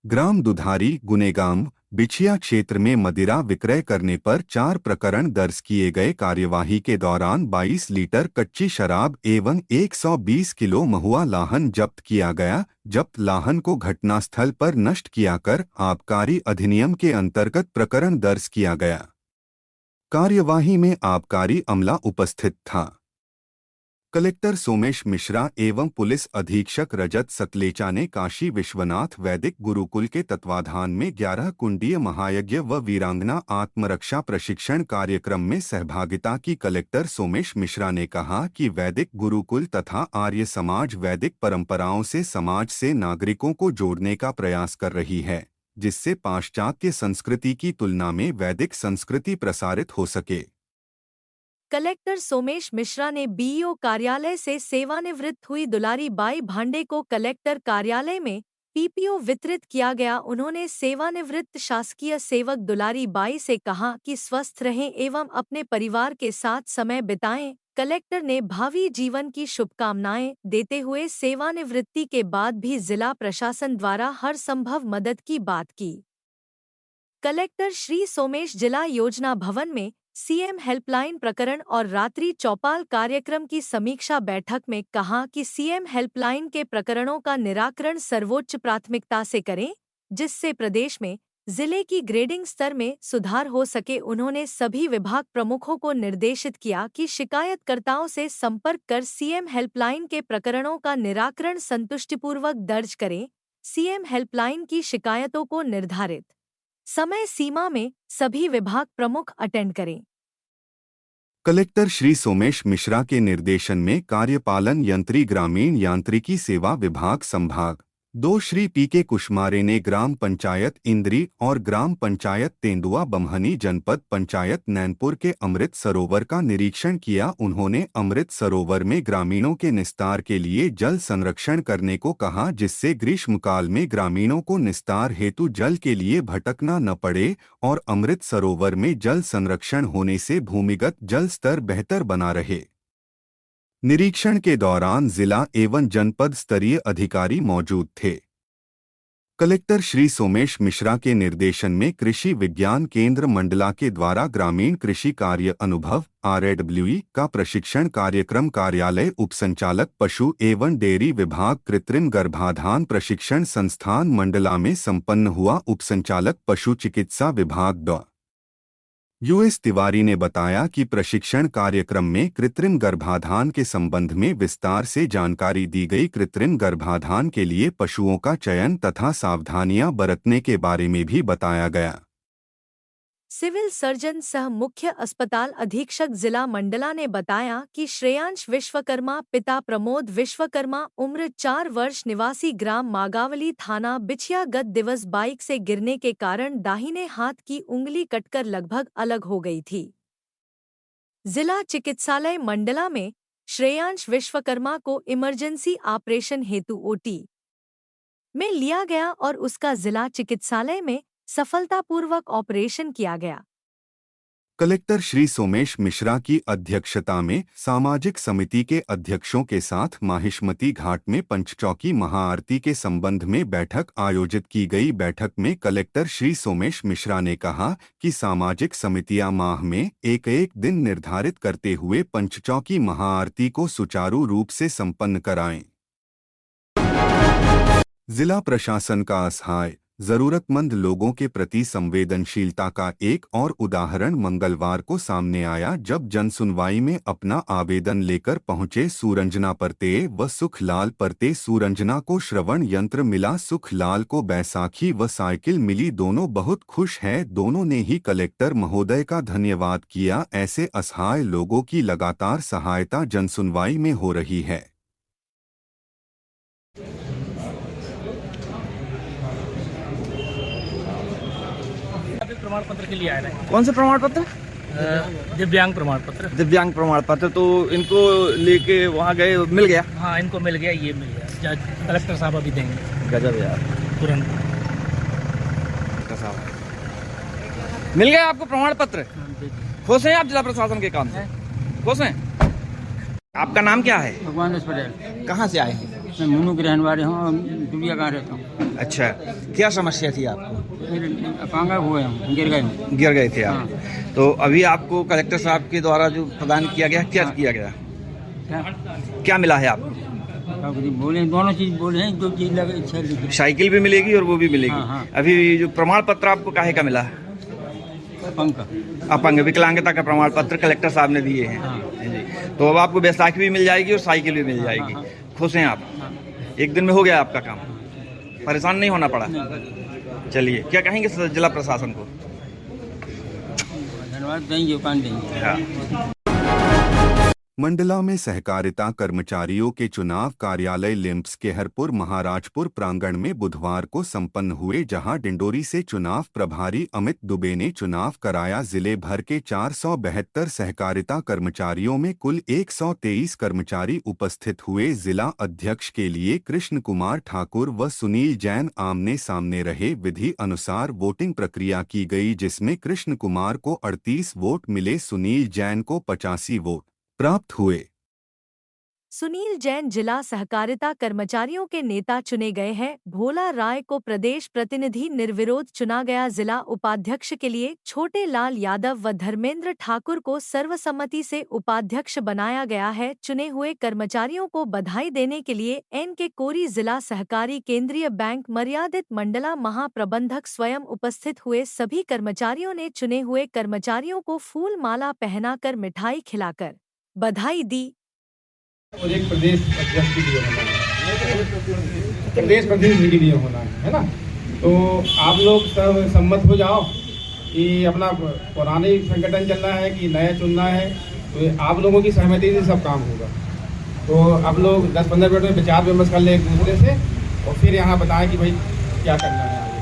ग्राम दुधारी गुनेगाम बिछिया क्षेत्र में मदिरा विक्रय करने पर 4 प्रकरण दर्ज किए गए। कार्यवाही के दौरान 22 लीटर कच्ची शराब एवं 120 किलो महुआ लाहन जब्त किया गया। जब्त लाहन को घटनास्थल पर नष्ट किया कर आबकारी अधिनियम के अंतर्गत प्रकरण दर्ज किया गया। कार्यवाही में आबकारी अमला उपस्थित था। कलेक्टर सोमेश मिश्रा एवं पुलिस अधीक्षक रजत सकलेचा ने काशी विश्वनाथ वैदिक गुरुकुल के तत्वाधान में 11 कुंडीय महायज्ञ व वीरांगना आत्मरक्षा प्रशिक्षण कार्यक्रम में सहभागिता की। कलेक्टर सोमेश मिश्रा ने कहा कि वैदिक गुरुकुल तथा आर्य समाज वैदिक परंपराओं से समाज से नागरिकों को जोड़ने का प्रयास कर रही है, जिससे पाश्चात्य संस्कृति की तुलना में वैदिक संस्कृति प्रसारित हो सके। कलेक्टर सोमेश मिश्रा ने बीईओ कार्यालय से सेवानिवृत्त हुई दुलारी बाई भांडे को कलेक्टर कार्यालय में पीपीओ वितरित किया गया। उन्होंने सेवानिवृत्त शासकीय सेवक दुलारी बाई से कहा कि स्वस्थ रहें एवं अपने परिवार के साथ समय बिताएं। कलेक्टर ने भावी जीवन की शुभकामनाएं देते हुए सेवानिवृत्ति के बाद भी जिला प्रशासन द्वारा हर संभव मदद की बात की। कलेक्टर श्री सोमेश जिला योजना भवन में सीएम हेल्पलाइन प्रकरण और रात्रि चौपाल कार्यक्रम की समीक्षा बैठक में कहा कि सीएम हेल्पलाइन के प्रकरणों का निराकरण सर्वोच्च प्राथमिकता से करें, जिससे प्रदेश में जिले की ग्रेडिंग स्तर में सुधार हो सके। उन्होंने सभी विभाग प्रमुखों को निर्देशित किया कि शिकायतकर्ताओं से संपर्क कर सीएम हेल्पलाइन के प्रकरणों का निराकरण संतुष्टिपूर्वक दर्ज करें। सीएम हेल्पलाइन की शिकायतों को निर्धारित समय सीमा में सभी विभाग प्रमुख अटेंड करें। कलेक्टर श्री सोमेश मिश्रा के निर्देशन में कार्यपालन यंत्री ग्रामीण यांत्रिकी सेवा विभाग संभाग 2 श्री पीके कुशमारे ने ग्राम पंचायत इंद्री और ग्राम पंचायत तेंदुआ बमहनी जनपद पंचायत नैनपुर के अमृत सरोवर का निरीक्षण किया। उन्होंने अमृत सरोवर में ग्रामीणों के निस्तार के लिए जल संरक्षण करने को कहा, जिससे ग्रीष्मकाल में ग्रामीणों को निस्तार हेतु जल के लिए भटकना न पड़े और अमृत सरोवर में जल संरक्षण होने से भूमिगत जल स्तर बेहतर बना रहे। निरीक्षण के दौरान जिला एवं जनपद स्तरीय अधिकारी मौजूद थे। कलेक्टर श्री सोमेश मिश्रा के निर्देशन में कृषि विज्ञान केंद्र मंडला के द्वारा ग्रामीण कृषि कार्य अनुभव RAWE का प्रशिक्षण कार्यक्रम कार्यालय उपसंचालक पशु एवं डेयरी विभाग कृत्रिम गर्भाधान प्रशिक्षण संस्थान मंडला में संपन्न हुआ। उपसंचालक पशु चिकित्सा विभाग डॉ US तिवारी ने बताया कि प्रशिक्षण कार्यक्रम में कृत्रिम गर्भाधान के संबंध में विस्तार से जानकारी दी गई। कृत्रिम गर्भाधान के लिए पशुओं का चयन तथा सावधानियां बरतने के बारे में भी बताया गया। सिविल सर्जन सह मुख्य अस्पताल अधीक्षक जिला मंडला ने बताया कि श्रेयांश विश्वकर्मा पिता प्रमोद विश्वकर्मा उम्र 4 वर्ष निवासी ग्राम मागावली थाना बिछिया गत दिवस बाइक से गिरने के कारण दाहिने हाथ की उंगली कटकर लगभग अलग हो गई थी। जिला चिकित्सालय मंडला में श्रेयांश विश्वकर्मा को इमरजेंसी ऑपरेशन हेतु OT में लिया गया और उसका जिला चिकित्सालय में सफलतापूर्वक ऑपरेशन किया गया। कलेक्टर श्री सोमेश मिश्रा की अध्यक्षता में सामाजिक समिति के अध्यक्षों के साथ माहिष्मती घाट में पंचचौकी महाआरती के संबंध में बैठक आयोजित की गई। बैठक में कलेक्टर श्री सोमेश मिश्रा ने कहा कि सामाजिक समितियां माह में एक दिन निर्धारित करते हुए पंचचौकी महाआरती को सुचारू रूप से संपन्न कराएं। जिला प्रशासन का असहाय जरूरतमंद लोगों के प्रति संवेदनशीलता का एक और उदाहरण मंगलवार को सामने आया, जब जनसुनवाई में अपना आवेदन लेकर पहुंचे सुरंजना परते व सुखलाल परते। सुरंजना को श्रवण यंत्र मिला, सुखलाल को बैसाखी व साइकिल मिली। दोनों बहुत खुश हैं। दोनों ने ही कलेक्टर महोदय का धन्यवाद किया। ऐसे असहाय लोगों की लगातार सहायता जनसुनवाई में हो रही है। प्रमाण पत्र के लिए आए हैं। कौन से प्रमाण पत्र? दिव्यांग प्रमाण पत्र। दिव्यांग प्रमाण पत्र, तो इनको लेके वहाँ गए, मिल गया? हाँ, इनको मिल गया, ये मिल गया। कलेक्टर साहब अभी देंगे। गजब यार, तुरंत मिल गया आपको प्रमाण पत्र। खुश हैं आप जिला प्रशासन के काम से? खुश हैं? आपका नाम क्या है? भगवान पटेल। कहाँ से आए हैं? मैं मुनू की रहने वाली हूँ, दुबिया गाँव रहता हूँ। अच्छा, क्या समस्या थी आपको? अपांगा हुए हम, गिर गए थे आप। हाँ। तो अभी आपको कलेक्टर साहब के द्वारा जो प्रदान किया गया, क्या किया गया? क्या मिला है आपको? बोले दोनों चीज बोले हैं, दो चीज लगे। साइकिल भी मिलेगी और वो भी मिलेगी। हाँ। अभी जो प्रमाण पत्र आपको काहे का मिला? अपंग विकलांगता का प्रमाण पत्र कलेक्टर साहब ने दिए हैं। हाँ। तो अब आपको बैसाखी भी मिल जाएगी और साइकिल भी मिल जाएगी। हाँ। खुश हैं आप? हाँ। एक दिन में हो गया आपका काम, परेशान नहीं होना पड़ा? चलिए, क्या कहेंगे जिला प्रशासन को? धन्यवाद देंगे, उपान देंगे। हाँ। मंडला में सहकारिता कर्मचारियों के चुनाव कार्यालय लिम्स केहरपुर महाराजपुर प्रांगण में बुधवार को संपन्न हुए, जहां डिंडोरी से चुनाव प्रभारी अमित दुबे ने चुनाव कराया। जिले भर के 472 सहकारिता कर्मचारियों में कुल 123 कर्मचारी उपस्थित हुए। जिला अध्यक्ष के लिए कृष्ण कुमार ठाकुर व सुनील जैन आमने सामने रहे। विधि अनुसार वोटिंग प्रक्रिया की गई, जिसमें कृष्ण कुमार को 38 वोट मिले, सुनील जैन को 85 वोट प्राप्त हुए। सुनील जैन जिला सहकारिता कर्मचारियों के नेता चुने गए हैं। भोला राय को प्रदेश प्रतिनिधि निर्विरोध चुना गया। जिला उपाध्यक्ष के लिए छोटे लाल यादव व धर्मेंद्र ठाकुर को सर्वसम्मति से उपाध्यक्ष बनाया गया है। चुने हुए कर्मचारियों को बधाई देने के लिए एन.के. कोरी जिला सहकारी केंद्रीय बैंक मर्यादित मंडला महाप्रबंधक स्वयं उपस्थित हुए। सभी कर्मचारियों ने चुने हुए कर्मचारियों को फूल माला पहनाकर मिठाई खिलाकर बधाई दी। और एक प्रदेश अध्यक्ष के लिए होना है, प्रदेश प्रतिनिधि के लिए होना है ना। तो आप लोग सब सम्मत हो जाओ कि अपना पुराने संगठन चलना है कि नया चुनना है, तो आप लोगों की सहमति से सब काम होगा। तो आप लोग 10-15 मिनट में विचार विमर्श कर लें एक दूसरे से, और फिर यहाँ बताएं कि भाई क्या करना है आगे।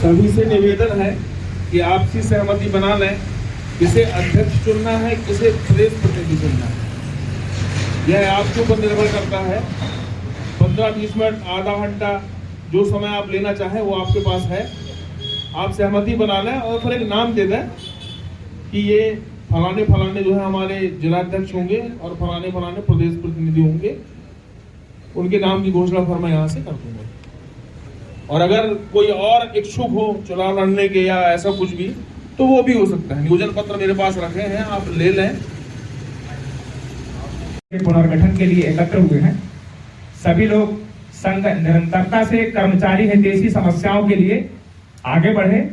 सभी से निवेदन है कि आपसी सहमति बना लें, किसे अध्यक्ष चुनना है, किसे प्रदेश प्रतिनिधि चुनना है, यह आपके ऊपर निर्भर करता है। 15-20 मिनट, आधा घंटा, जो समय आप लेना चाहें वो आपके पास है। आप सहमति बना लें और फिर एक नाम दे दें कि ये फलाने फलाने जो है हमारे जिलाध्यक्ष होंगे और फलाने फलाने प्रदेश प्रतिनिधि होंगे। उनके नाम की घोषणा फिर मैं यहाँ से कर दूंगा। और अगर कोई और इच्छुक हो चुनाव लड़ने के या ऐसा कुछ भी, तो वो भी हो सकता है। नियोजन पत्र मेरे पास रखे हैं, आप ले लें। पुनर्गठन के लिए एकत्र हुए हैं। सभी लोग संघ निरंतरता से कर्मचारी हितैषी समस्याओं के लिए आगे बढ़े।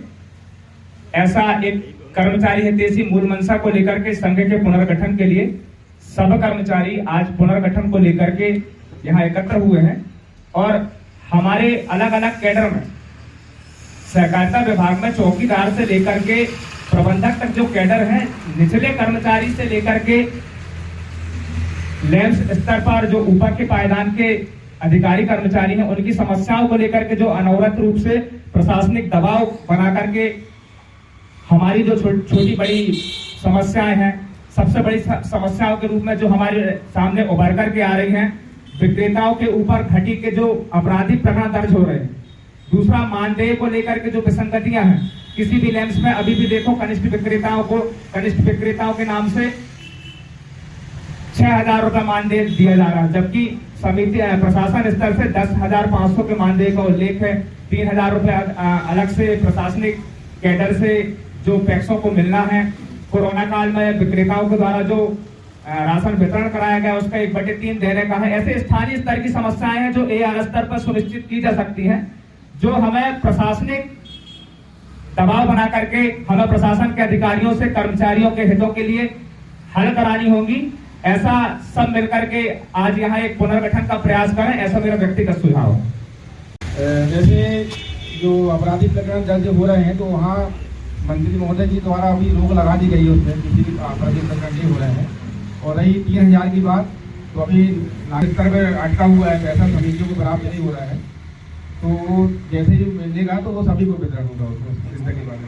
ऐसा एक कर्मचारी हितैषी मूल मंशा को लेकर के संघ के पुनर्गठन के लिए सब कर्मचारी आज पुनर्गठन को लेकर के यहाँ एकत्र हुए हैं। और हमारे अलग अलग कैडर में सहकारिता विभाग में चौकीदार से लेकर के प्रबंधक तक जो कैडर है, निचले कर्मचारी से लेकर के लैंस स्तर पर जो ऊपर के पायदान के अधिकारी कर्मचारी हैं, उनकी समस्याओं को लेकर के जो अनवरत रूप से प्रशासनिक दबाव बना करके हमारी जो छोटी बड़ी समस्याएं हैं, सबसे बड़ी समस्याओं के रूप में जो हमारे सामने उभर करके आ रही हैं, विक्रेताओं के ऊपर घटी के जो आपराधिक प्रकरण दर्ज हो रहे हैं। दूसरा, मानदेय को लेकर के जो विसंगतियां हैं, किसी भी लैंप्स में अभी भी देखो कनिष्ठ विक्रेताओं के नाम से 6,000 रुपए मानदेय दिया जा रहा है, जबकि समिति प्रशासन स्तर से 10,500 के मानदेय का उल्लेख है। 3,000 रुपए अलग से प्रशासनिक कैडर से जो पैक्सों को मिलना है। कोरोना काल में विक्रेताओं के द्वारा जो राशन वितरण कराया गया, उसका 1/3 देने का है। ऐसे स्थानीय स्तर की समस्याएं हैं जो एआर स्तर पर सुनिश्चित की जा सकती हैं, जो हमें प्रशासनिक दबाव बना करके हमें प्रशासन के अधिकारियों से कर्मचारियों के हितों के लिए हल करानी होगी। ऐसा सब मिलकर के आज यहाँ एक पुनर्गठन का प्रयास करें, ऐसा मेरा व्यक्तिगत सुझाव है। जैसे जो आपराधिक प्रकरण दर्ज हो रहे हैं तो वहाँ मंत्री महोदय जी द्वारा अभी रोक लगा दी गई है, उसमें किसी भी आपराधिक प्रकरण नहीं हो रहे हैं। और रही 3000 की बात, तो अभी नागरिक स्तर पर अटका हुआ है, पैसा समितियों को बराबर नहीं हो रहा है, तो जैसे ही मिलेगा तो वो सभी को वितरण होगा उसमें के बारे में।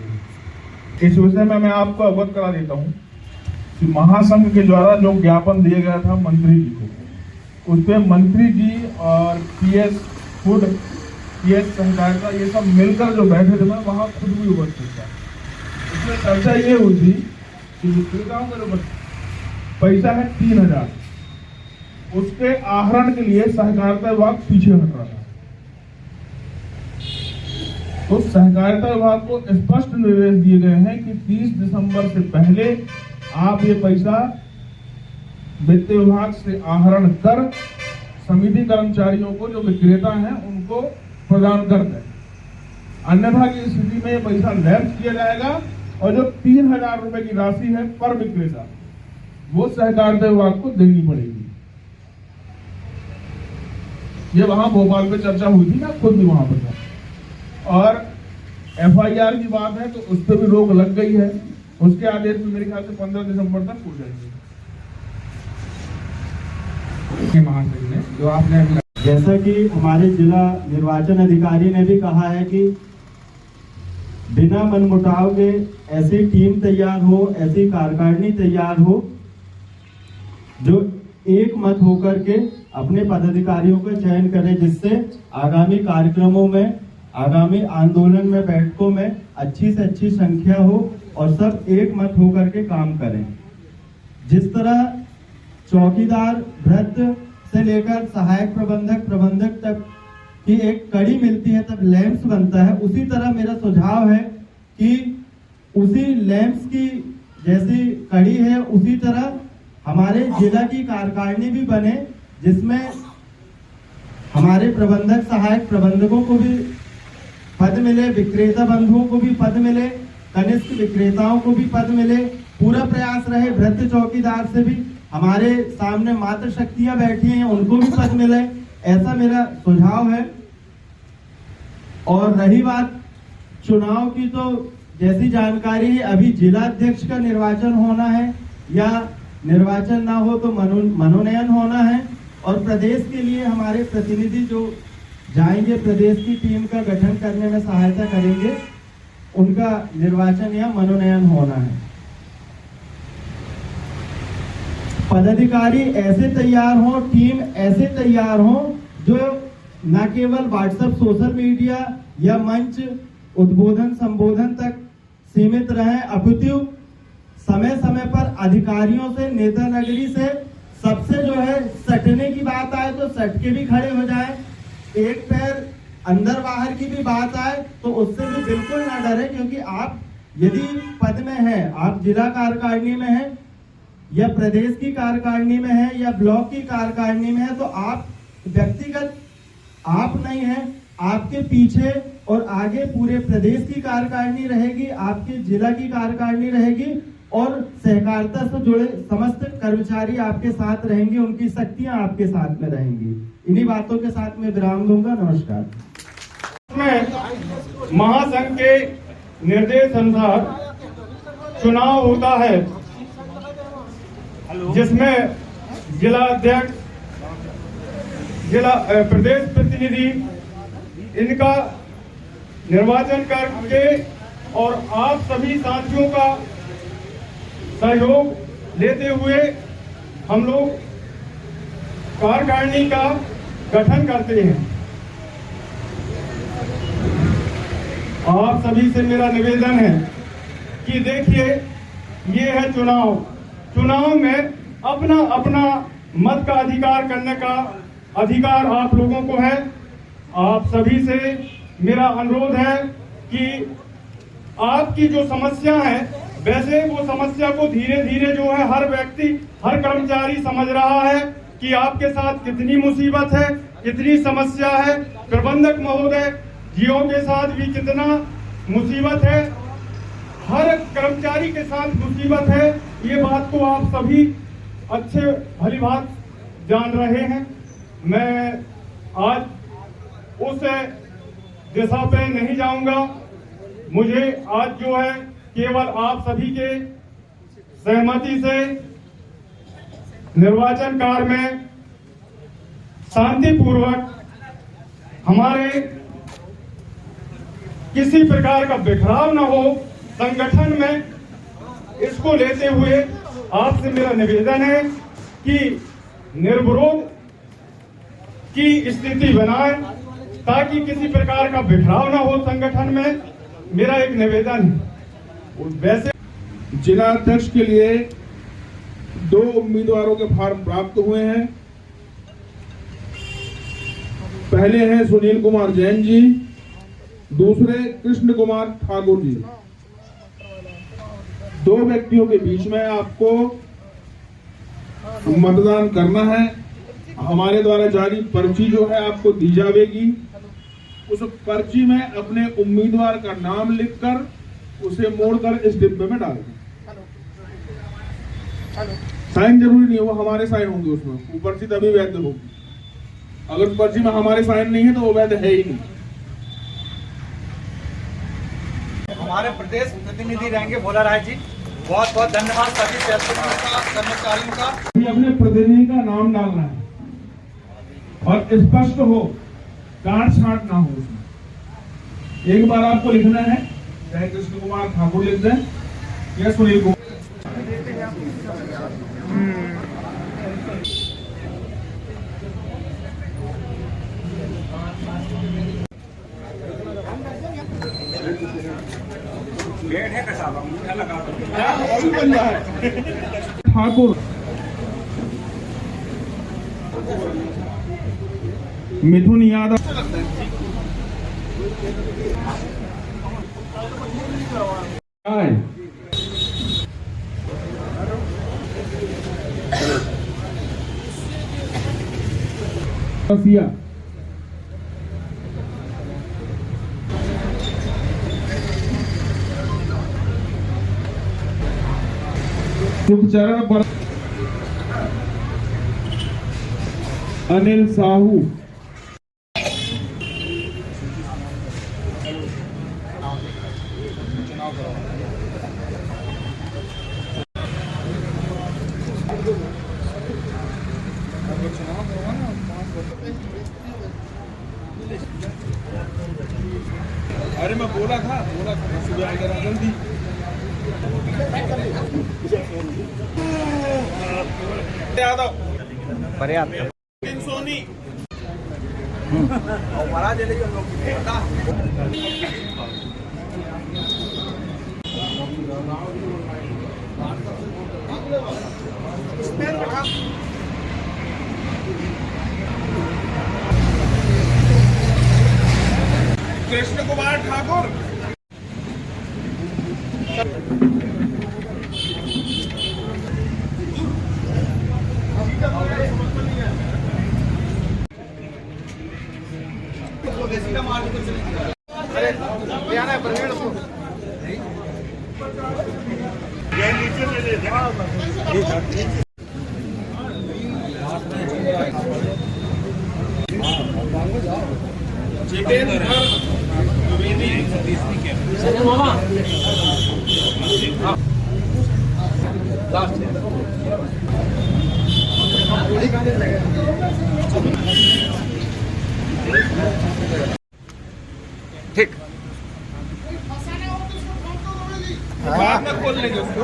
इस विषय में मैं आपको अवगत करा देता हूँ कि महासंघ के द्वारा जो ज्ञापन दिया गया था मंत्री जी को, उस पर मंत्री जी और PS फूड, PS सहकारिता, ये सब मिलकर जो बैठे थे, मैं वहाँ खुद भी उपस्थित था। उसमें चर्चा ये हुई थी कि विक्रेताओं का जो पैसा है 3000, उसके आहरण के लिए सहकारिता विभाग पीछे हट रहा था। तो सहकारिता विभाग को स्पष्ट निर्देश दिए गए हैं कि 30 दिसंबर से पहले आप ये पैसा वित्त विभाग से आहरण कर समिति कर्मचारियों को, जो विक्रेता हैं, उनको प्रदान कर दें। अन्यथा की स्थिति में ये पैसा लैप्स किया जाएगा और जो 3000 रुपए की राशि है पर विक्रेता, वो सहकारिता विभाग को देनी पड़ेगी। ये वहां भोपाल पे चर्चा हुई थी, मैं खुद भी वहां पर था। और FIR की बात है तो उस पर भी रोक लग गई है, उसके आदेश में मेरे ख्याल से 15 दिसंबर तक हो जाएंगे। जो आपने जैसा कि हमारे जिला निर्वाचन अधिकारी ने भी कहा है कि बिना मनमुटाव के ऐसी टीम तैयार हो, ऐसी कार्यकारिणी तैयार हो जो एक मत होकर के अपने पदाधिकारियों का चयन करे, जिससे आगामी कार्यक्रमों में, आगामी आंदोलन में, बैठकों में अच्छी से अच्छी संख्या हो और सब एक मत होकर के काम करें। जिस तरह चौकीदार, भृत्य से लेकर सहायक प्रबंधक तक की एक कड़ी मिलती है तब लैंप्स बनता है, उसी तरह मेरा सुझाव है कि उसी लैंप्स की जैसी कड़ी है उसी तरह हमारे जिला की कार्यकारिणी भी बने, जिसमें हमारे प्रबंधक, सहायक प्रबंधकों को भी पद मिले, विक्रेता बंधुओं को भी पद मिले, कनिष्ठ विक्रेताओं को भी पद मिले। पूरा प्रयास रहे भृत्य चौकीदार से भी, हमारे सामने मातृ शक्तियां बैठी हैं, उनको भी पद मिले, ऐसा मेरा सुझाव है। और रही बात चुनाव की, तो जैसी जानकारी है अभी जिला अध्यक्ष का निर्वाचन होना है, या निर्वाचन ना हो तो मनोनयन होना है, और प्रदेश के लिए हमारे प्रतिनिधि जो जाएंगे, प्रदेश की टीम का गठन करने में सहायता करेंगे, उनका निर्वाचन या मनोनयन होना है। पदाधिकारी ऐसे तैयार हो, टीम ऐसे तैयार हो जो न केवल व्हाट्सएप, सोशल मीडिया या मंच, उद्बोधन, संबोधन तक सीमित रहे, अपितु समय समय पर अधिकारियों से, नेता नगरी से सबसे जो है सटने की बात आए तो सट के भी खड़े हो जाए, एक पैर अंदर बाहर की भी बात आए तो उससे भी बिल्कुल ना डरे, क्योंकि आप यदि पद में है, आप जिला कार्यकारिणी में है या प्रदेश की कार्यकारिणी में है या ब्लॉक की कार्यकारिणी में है, तो आप व्यक्तिगत आप नहीं है, आपके पीछे और आगे पूरे प्रदेश की कार्यकारिणी रहेगी, आपके जिला की कार्यकारिणी रहेगी और सहकारिता से जुड़े समस्त कर्मचारी आपके साथ रहेंगे, उनकी शक्तियां आपके साथ में रहेंगी। इन्हीं बातों के साथ मैं विराम दूंगा। नमस्कार। महासंघ के निर्देश अनुसार चुनाव होता है, जिसमें जिला अध्यक्ष, जिला प्रदेश प्रतिनिधि, इनका निर्वाचन करके और आप सभी साथियों का सहयोग लेते हुए हम लोग कार्यकारिणी का गठन करते हैं। आप सभी से मेरा निवेदन है कि देखिए, ये है चुनाव। चुनाव में अपना अपना मत का अधिकार करने का अधिकार आप लोगों को है। आप सभी से मेरा अनुरोध है कि आपकी जो समस्या है वैसे वो समस्या को धीरे धीरे जो है हर व्यक्ति, हर कर्मचारी समझ रहा है कि आपके साथ कितनी मुसीबत है, कितनी समस्या है। प्रबंधक महोदय जियो के साथ भी कितना मुसीबत है, हर कर्मचारी के साथ मुसीबत है। ये बात को आप सभी अच्छे भली बात जान रहे हैं। मैं आज उस दिशा पे नहीं जाऊंगा। मुझे आज जो है केवल आप सभी के सहमति से निर्वाचन कार्य में शांतिपूर्वक हमारे किसी प्रकार का बिखराव न हो संगठन में, इसको लेते हुए आपसे मेरा निवेदन है कि निर्विरोध की स्थिति बनाए ताकि किसी प्रकार का बिखराव न हो संगठन में। मेरा एक निवेदन है। वैसे जिला अध्यक्ष के लिए 2 उम्मीदवारों के फॉर्म प्राप्त हुए हैं। पहले हैं सुनील कुमार जैन जी, दूसरे कृष्ण कुमार ठाकुर जी। 2 व्यक्तियों के बीच में आपको मतदान करना है। हमारे द्वारा जारी पर्ची जो है आपको दी जाएगी। उस पर्ची में अपने उम्मीदवार का नाम लिखकर उसे मोड़कर इस डिब्बे में डाल दें। साइन जरूरी नहीं है, वो हमारे साइन होंगे उसमें। वो पर्ची तभी वैध होगी। अगर पर्ची में हमारे साइन नहीं है तो वो वैध है ही नहीं। हमारे प्रदेश प्रतिनिधि रहेंगे भोला राय जी। बहुत बहुत धन्यवाद सभी कर्मचारियों का। अपने प्रतिनिधि का नाम डालना है और स्पष्ट हो, काट छाट ना हो उसमें। एक बार आपको लिखना है, चाहे कृष्ण कुमार ठाकुर लिख दें या सुनील कुमार। ठाकुर, मिथुन यादव, सुखचरण पर अनिल साहू, अरे मैं बोला था सुबह आएगा जल्दी। पर्याप्त सोनी कृष्ण कुमार ठाकुर, ठीक, बाद में खोल लेंगे उसको।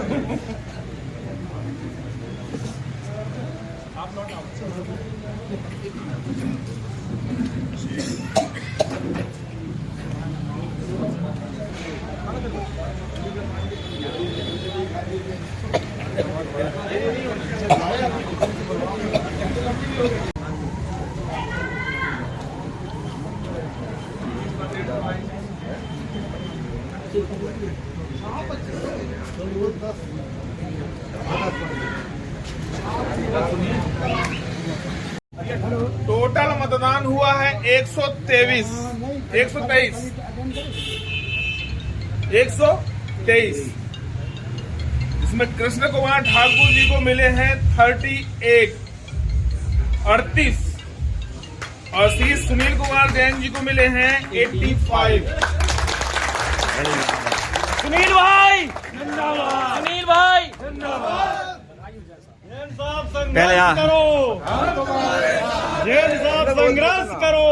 टोटल मतदान हुआ है 123 इसमें कृष्ण कुमार ठाकुर जी को मिले हैं 38 और श्री सुनील कुमार जैन जी को मिले हैं 85। सुनील भाई पहले संघर्ष करो,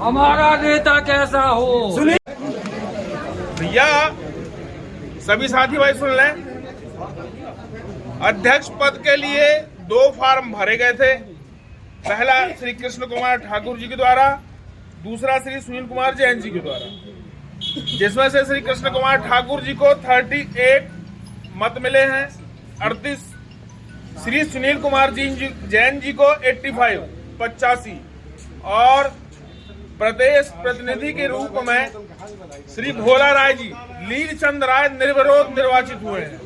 हमारा नेता कैसा हो। भैया सभी साथी भाई सुन लें, अध्यक्ष पद के लिए 2 फॉर्म भरे गए थे। पहला श्री कृष्ण कुमार ठाकुर जी के द्वारा, दूसरा श्री सुनील कुमार जैन जी के द्वारा, जिसमें से श्री कृष्ण कुमार ठाकुर जी को 38 मत मिले हैं, 38, श्री सुनील कुमार जैन जी को 85 और प्रदेश प्रतिनिधि के रूप में श्री भोला राय जी, लील चंद राय निर्विरोध निर्वाचित हुए हैं।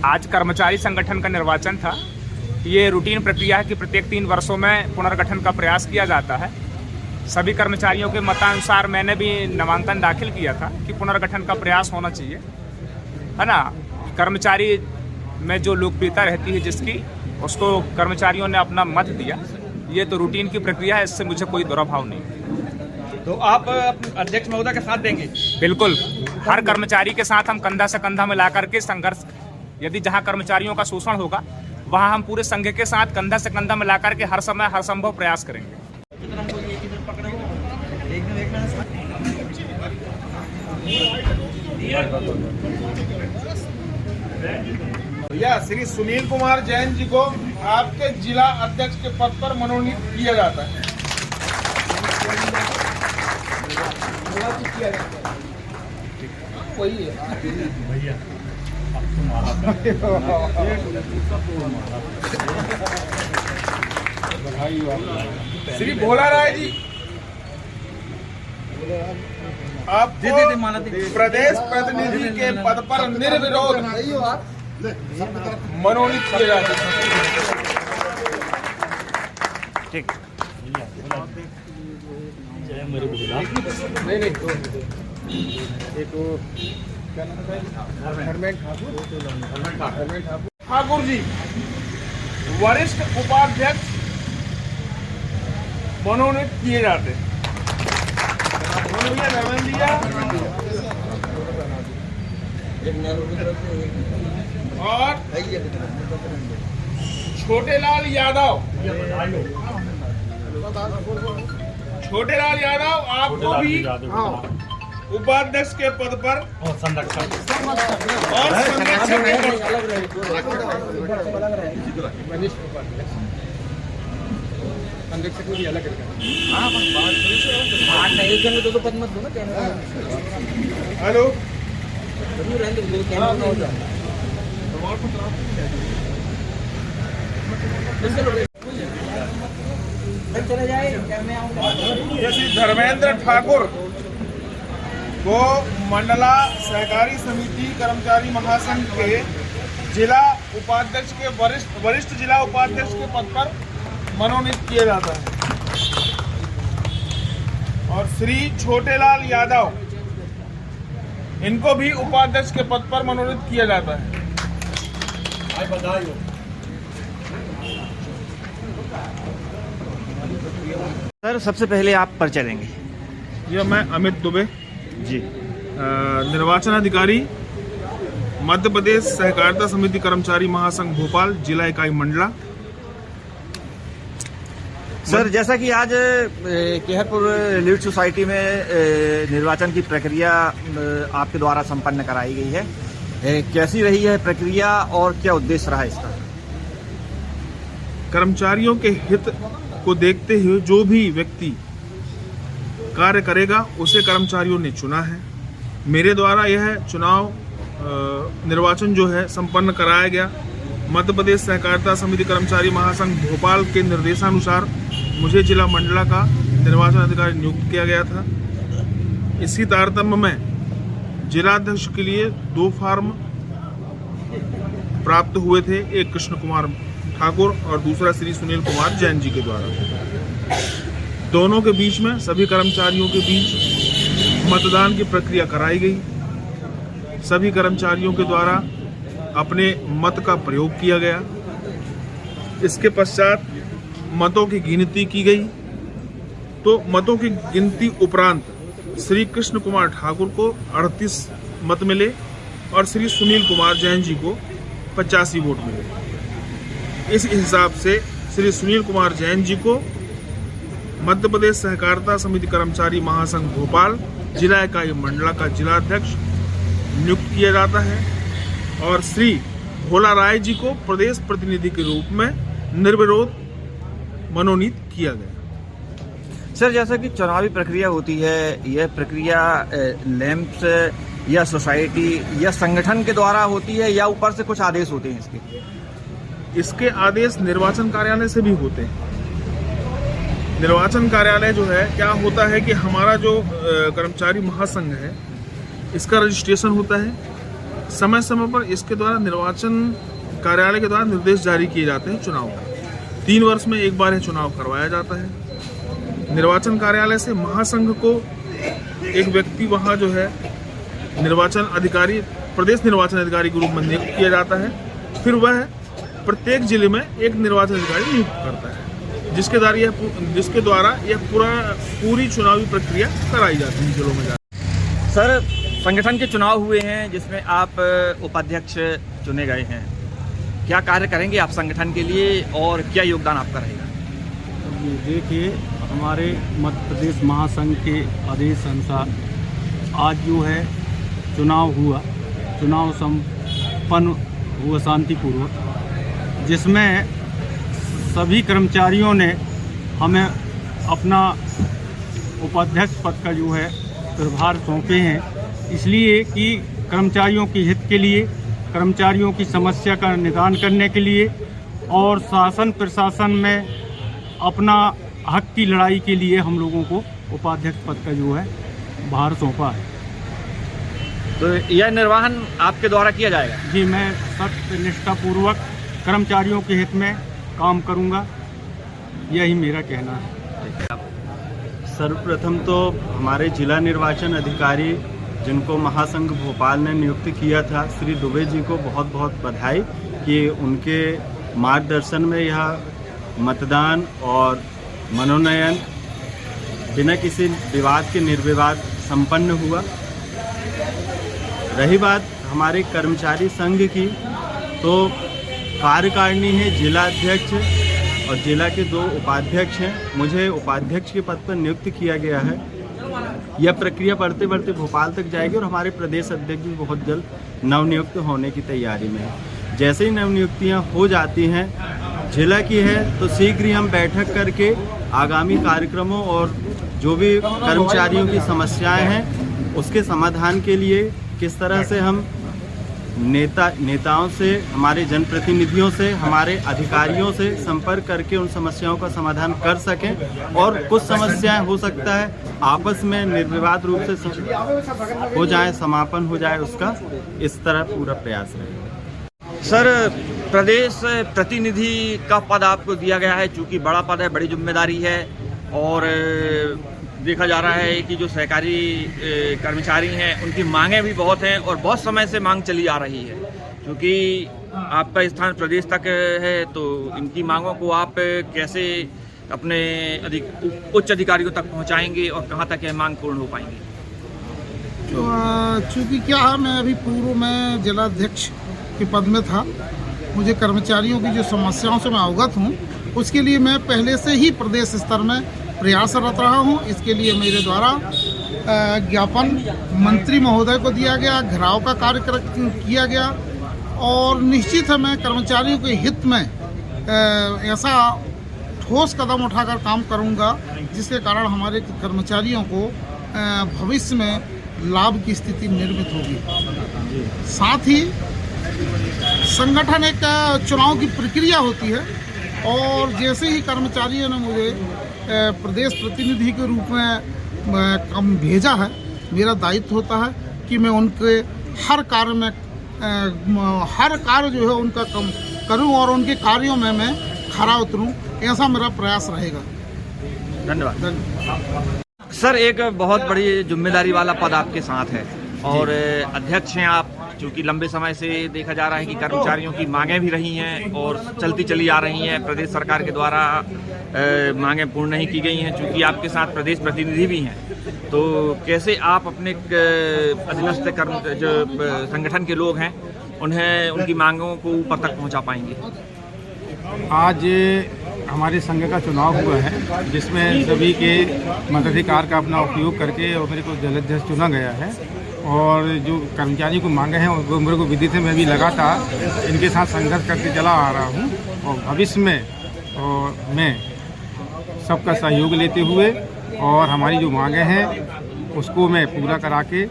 आज कर्मचारी संगठन का निर्वाचन था। ये रूटीन प्रक्रिया है कि प्रत्येक 3 वर्षों में पुनर्गठन का प्रयास किया जाता है। सभी कर्मचारियों के मतानुसार मैंने भी नामांकन दाखिल किया था कि पुनर्गठन का प्रयास होना चाहिए, है ना। कर्मचारी में जो लोकप्रियता रहती है जिसकी, उसको कर्मचारियों ने अपना मत दिया। ये तो रूटीन की प्रक्रिया है, इससे मुझे कोई दुराभाव नहीं। तो आप अध्यक्ष महोदय के साथ देंगे? बिल्कुल, हर कर्मचारी के साथ हम कंधा से कंधा मिला करके संघर्ष, यदि जहां कर्मचारियों का शोषण होगा वहां हम पूरे संघ के साथ कंधा से कंधा मिला करके हर समय हर संभव प्रयास करेंगे। भैया श्री सुनील कुमार जैन जी को आपके जिला अध्यक्ष के पद पर मनोनीत किया जाता है। वही है भैया। श्री भोला राय जी, आप प्रदेश प्रतिनिधि के पद पर निर्विरोध मनोनीत किए जाते हैं। ठीक। नहीं ठाकुर जी वरिष्ठ उपाध्यक्ष मनोनीत किए जाते हैं। और छोटे लाल यादव आपको भी उपाध्यक्ष के पद पर और संरक्षक भी अलग हेलो श्री धर्मेंद्र ठाकुर को मंडला सहकारी समिति कर्मचारी महासंघ के जिला उपाध्यक्ष के वरिष्ठ जिला उपाध्यक्ष के पद पर मनोनीत किया जाता है। और श्री छोटेलाल यादव, इनको भी उपाध्यक्ष के पद पर मनोनीत किया जाता है। सर सबसे पहले आप परिचय देंगे। ये मैं अमित दुबे जी, निर्वाचन अधिकारी मध्य प्रदेश सहकारिता समिति कर्मचारी महासंघ भोपाल, जिला इकाई मंडला। सर जैसा कि आज केहरपुर लीड सोसाइटी में निर्वाचन की प्रक्रिया आपके द्वारा संपन्न कराई गई है, कैसी रही है प्रक्रिया और क्या उद्देश्य रहा इसका? कर्मचारियों के हित को देखते हुए जो भी व्यक्ति कार्य करेगा उसे कर्मचारियों ने चुना है। मेरे द्वारा यह चुनाव निर्वाचन जो है संपन्न कराया गया। मध्य प्रदेश सहकारिता समिति कर्मचारी महासंघ भोपाल के निर्देशानुसार मुझे जिला मंडला का निर्वाचन अधिकारी नियुक्त किया गया था। इसी तारतम्य में जिलाध्यक्ष के लिए 2 फॉर्म प्राप्त हुए थे, एक कृष्ण कुमार ठाकुर और दूसरा श्री सुनील कुमार जैन जी के द्वारा। दोनों के बीच में सभी कर्मचारियों के बीच मतदान की प्रक्रिया कराई गई। सभी कर्मचारियों के द्वारा अपने मत का प्रयोग किया गया। इसके पश्चात मतों की गिनती की गई। तो मतों की गिनती उपरांत श्री कृष्ण कुमार ठाकुर को 38 मत मिले और श्री सुनील कुमार जैन जी को 85 वोट मिले। इस हिसाब से श्री सुनील कुमार जैन जी को मध्य प्रदेश सहकारिता समिति कर्मचारी महासंघ भोपाल जिला इकाई मंडला का जिलाध्यक्ष नियुक्त किया जाता है और श्री भोला राय जी को प्रदेश प्रतिनिधि के रूप में निर्विरोध मनोनीत किया गया। सर, जैसा कि चुनावी प्रक्रिया होती है, यह प्रक्रिया लैंप्स या सोसाइटी या संगठन के द्वारा होती है या ऊपर से कुछ आदेश होते हैं इसके आदेश निर्वाचन कार्यालय से भी होते हैं। निर्वाचन कार्यालय जो है, क्या होता है कि हमारा जो कर्मचारी महासंघ है, इसका रजिस्ट्रेशन होता है। समय समय पर इसके द्वारा निर्वाचन कार्यालय के द्वारा निर्देश जारी किए जाते हैं चुनाव का। 3 वर्ष में एक बार यह चुनाव करवाया जाता है। निर्वाचन कार्यालय से महासंघ को एक व्यक्ति वहाँ जो है निर्वाचन अधिकारी, प्रदेश निर्वाचन अधिकारी के रूप में नियुक्त किया जाता है। फिर वह प्रत्येक जिले में एक निर्वाचन अधिकारी नियुक्त करता है, जिसके द्वारा यह पूरी चुनावी प्रक्रिया कराई जाती है जिलों में। सर, संगठन के चुनाव हुए हैं जिसमें आप उपाध्यक्ष चुने गए हैं। क्या कार्य करेंगे आप संगठन के लिए और क्या योगदान आपका रहेगा? देखिए, हमारे मध्य प्रदेश महासंघ के आदेश अनुसार आज जो है चुनाव हुआ, चुनाव संपन्न हुआ शांतिपूर्वक, जिसमें सभी कर्मचारियों ने हमें अपना उपाध्यक्ष पद का जो है प्रभार सौंपे हैं, इसलिए कि कर्मचारियों के हित के लिए, कर्मचारियों की समस्या का निदान करने के लिए और शासन प्रशासन में अपना हक की लड़ाई के लिए हम लोगों को उपाध्यक्ष पद का जो है भार सौंपा है। तो यह निर्वहन आपके द्वारा किया जाएगा? जी, मैं सत्य निष्ठापूर्वक कर्मचारियों के हित में काम करूंगा, यही मेरा कहना है। सर्वप्रथम तो हमारे जिला निर्वाचन अधिकारी जिनको महासंघ भोपाल ने नियुक्त किया था, श्री दुबे जी को बहुत बहुत बधाई कि उनके मार्गदर्शन में यह मतदान और मनोनयन बिना किसी विवाद के निर्विवाद संपन्न हुआ। रही बात हमारे कर्मचारी संघ की, तो कार्यकारिणी है, जिलाध्यक्ष और जिला के 2 उपाध्यक्ष हैं। मुझे उपाध्यक्ष के पद पर नियुक्त किया गया है। यह प्रक्रिया बढ़ते बढ़ते भोपाल तक जाएगी और हमारे प्रदेश अध्यक्ष भी बहुत जल्द नवनियुक्त होने की तैयारी में है। जैसे ही नवनियुक्तियां हो जाती हैं, जिला की है, तो शीघ्र ही हम बैठक करके आगामी कार्यक्रमों और जो भी कर्मचारियों की समस्याएं हैं उसके समाधान के लिए किस तरह से हम नेताओं से, हमारे जनप्रतिनिधियों से, हमारे अधिकारियों से संपर्क करके उन समस्याओं का समाधान कर सकें और कुछ समस्याएं हो सकता है आपस में निर्विवाद रूप से हो जाए, समापन हो जाए उसका, इस तरह पूरा प्रयास रहेगा। सर, प्रदेश प्रतिनिधि का पद आपको दिया गया है, चूँकि बड़ा पद है, बड़ी जिम्मेदारी है और देखा जा रहा है कि जो सहकारी कर्मचारी हैं उनकी मांगें भी बहुत हैं और बहुत समय से मांग चली आ रही है। क्योंकि आपका स्थान प्रदेश तक है, तो इनकी मांगों को आप कैसे अपने उच्च अधिकारियों तक पहुंचाएंगे और कहां तक यह मांग पूर्ण हो पाएंगी? चूँकि क्या है, मैं अभी पूर्व में जिलाध्यक्ष के पद में था। मुझे कर्मचारियों की जो समस्याओं से मैं अवगत हूँ, उसके लिए मैं पहले से ही प्रदेश स्तर में प्रयासरत रहा हूँ। इसके लिए मेरे द्वारा ज्ञापन मंत्री महोदय को दिया गया, घेराव का कार्य किया गया और निश्चित है मैं कर्मचारियों के हित में ऐसा ठोस कदम उठाकर काम करूँगा जिसके कारण हमारे कर्मचारियों को भविष्य में लाभ की स्थिति निर्मित होगी। साथ ही संगठन एक चुनाव की प्रक्रिया होती है और जैसे ही कर्मचारियों ने मुझे प्रदेश प्रतिनिधि के रूप में कम भेजा है, मेरा दायित्व होता है कि मैं उनके हर कार्य में हर कार्य जो है उनका कम करूं और उनके कार्यों में मैं खरा उतरूं, ऐसा मेरा प्रयास रहेगा। धन्यवाद। सर, एक बहुत बड़ी जिम्मेदारी वाला पद आपके साथ है और अध्यक्ष हैं आप, क्योंकि लंबे समय से देखा जा रहा है कि कर्मचारियों की मांगें भी रही हैं और चलती चली आ रही हैं। प्रदेश सरकार के द्वारा मांगें पूर्ण नहीं की गई हैं, चूंकि आपके साथ प्रदेश प्रतिनिधि भी हैं। तो कैसे आप अपने अधीनस्थ जो संगठन के लोग हैं उन्हें उनकी मांगों को ऊपर तक पहुंचा पाएंगे? आज हमारे संघ का चुनाव हुआ है जिसमें सभी के मताधिकार का अपना उपयोग करके और मेरे को जलाध्यक्ष चुना गया है और जो कर्मचारियों को मांगे हैं वो मेरे को विदित है। मैं भी लगातार इनके साथ संघर्ष करके चला आ रहा हूँ और भविष्य में और मैं सबका सहयोग लेते हुए और हमारी जो मांगे हैं उसको मैं पूरा करा के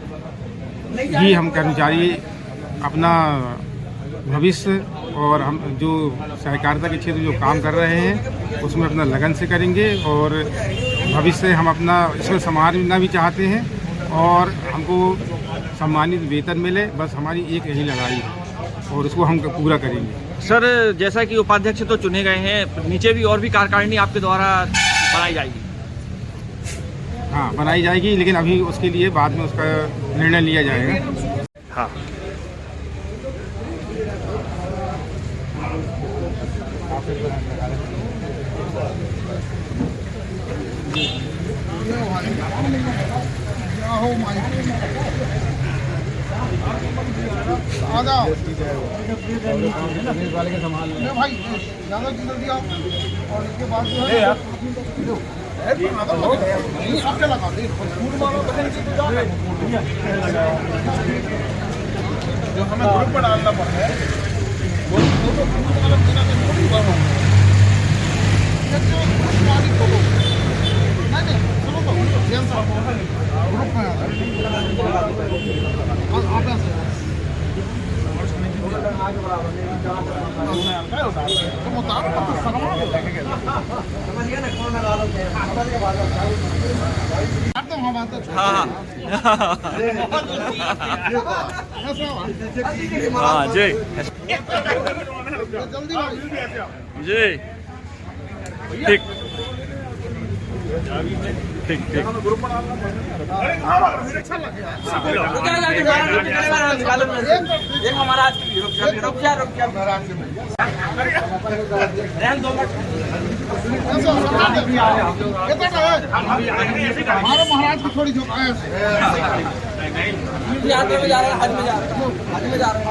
ही हम कर्मचारी अपना भविष्य और हम जो सहकारिता के क्षेत्र में जो काम कर रहे हैं उसमें अपना लगन से करेंगे और भविष्य हम अपना इसमें समाना भी चाहते हैं और हमको सम्मानित वेतन मिले, बस हमारी एक यही लड़ाई है और उसको हम पूरा करेंगे। सर, जैसा कि उपाध्यक्ष तो चुने गए हैं, नीचे भी और भी कार्यकारिणी आपके द्वारा बनाई जाएगी? हाँ, बनाई जाएगी, लेकिन अभी उसके लिए बाद में उसका निर्णय लिया जाएगा। हाँ। आ जाओ भाई, ज़्यादा जल्दी आओ और इसके बाद जो है जो हमें ग्रुप पर डालना पड़ता है वो हाँ जी जी, ठीक ठीक ठीक। हमारे महाराज की थोड़ी जो यात्रा में जा रहे हैं, हज में जा रहे हैं, हज में जा रहे हैं,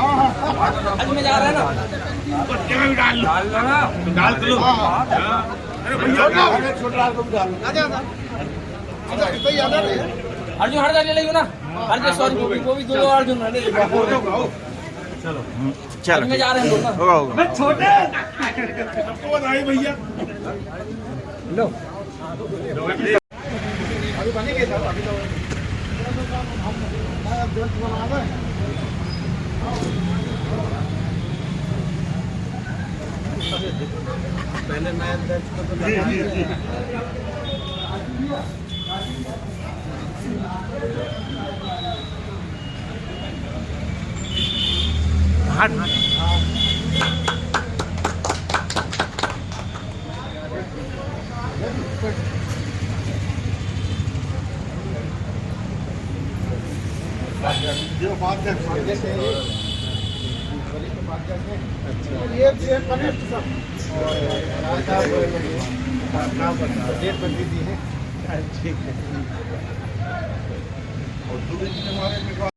हज में जा रहे हैं ना, डाल दो। अरे भैया छोटा को डाल अर्जुन हर जाने लगी ना, अर्जुन सॉरी वो भी दो अर्जुन है। चलो चलो में जा रहे हैं, होगा होगा। मैं छोटे सबको बधाई भैया। लो अभी बनेंगे सर, अभी तो पहले मैं ये कनिष्ठ सब और ठीक है।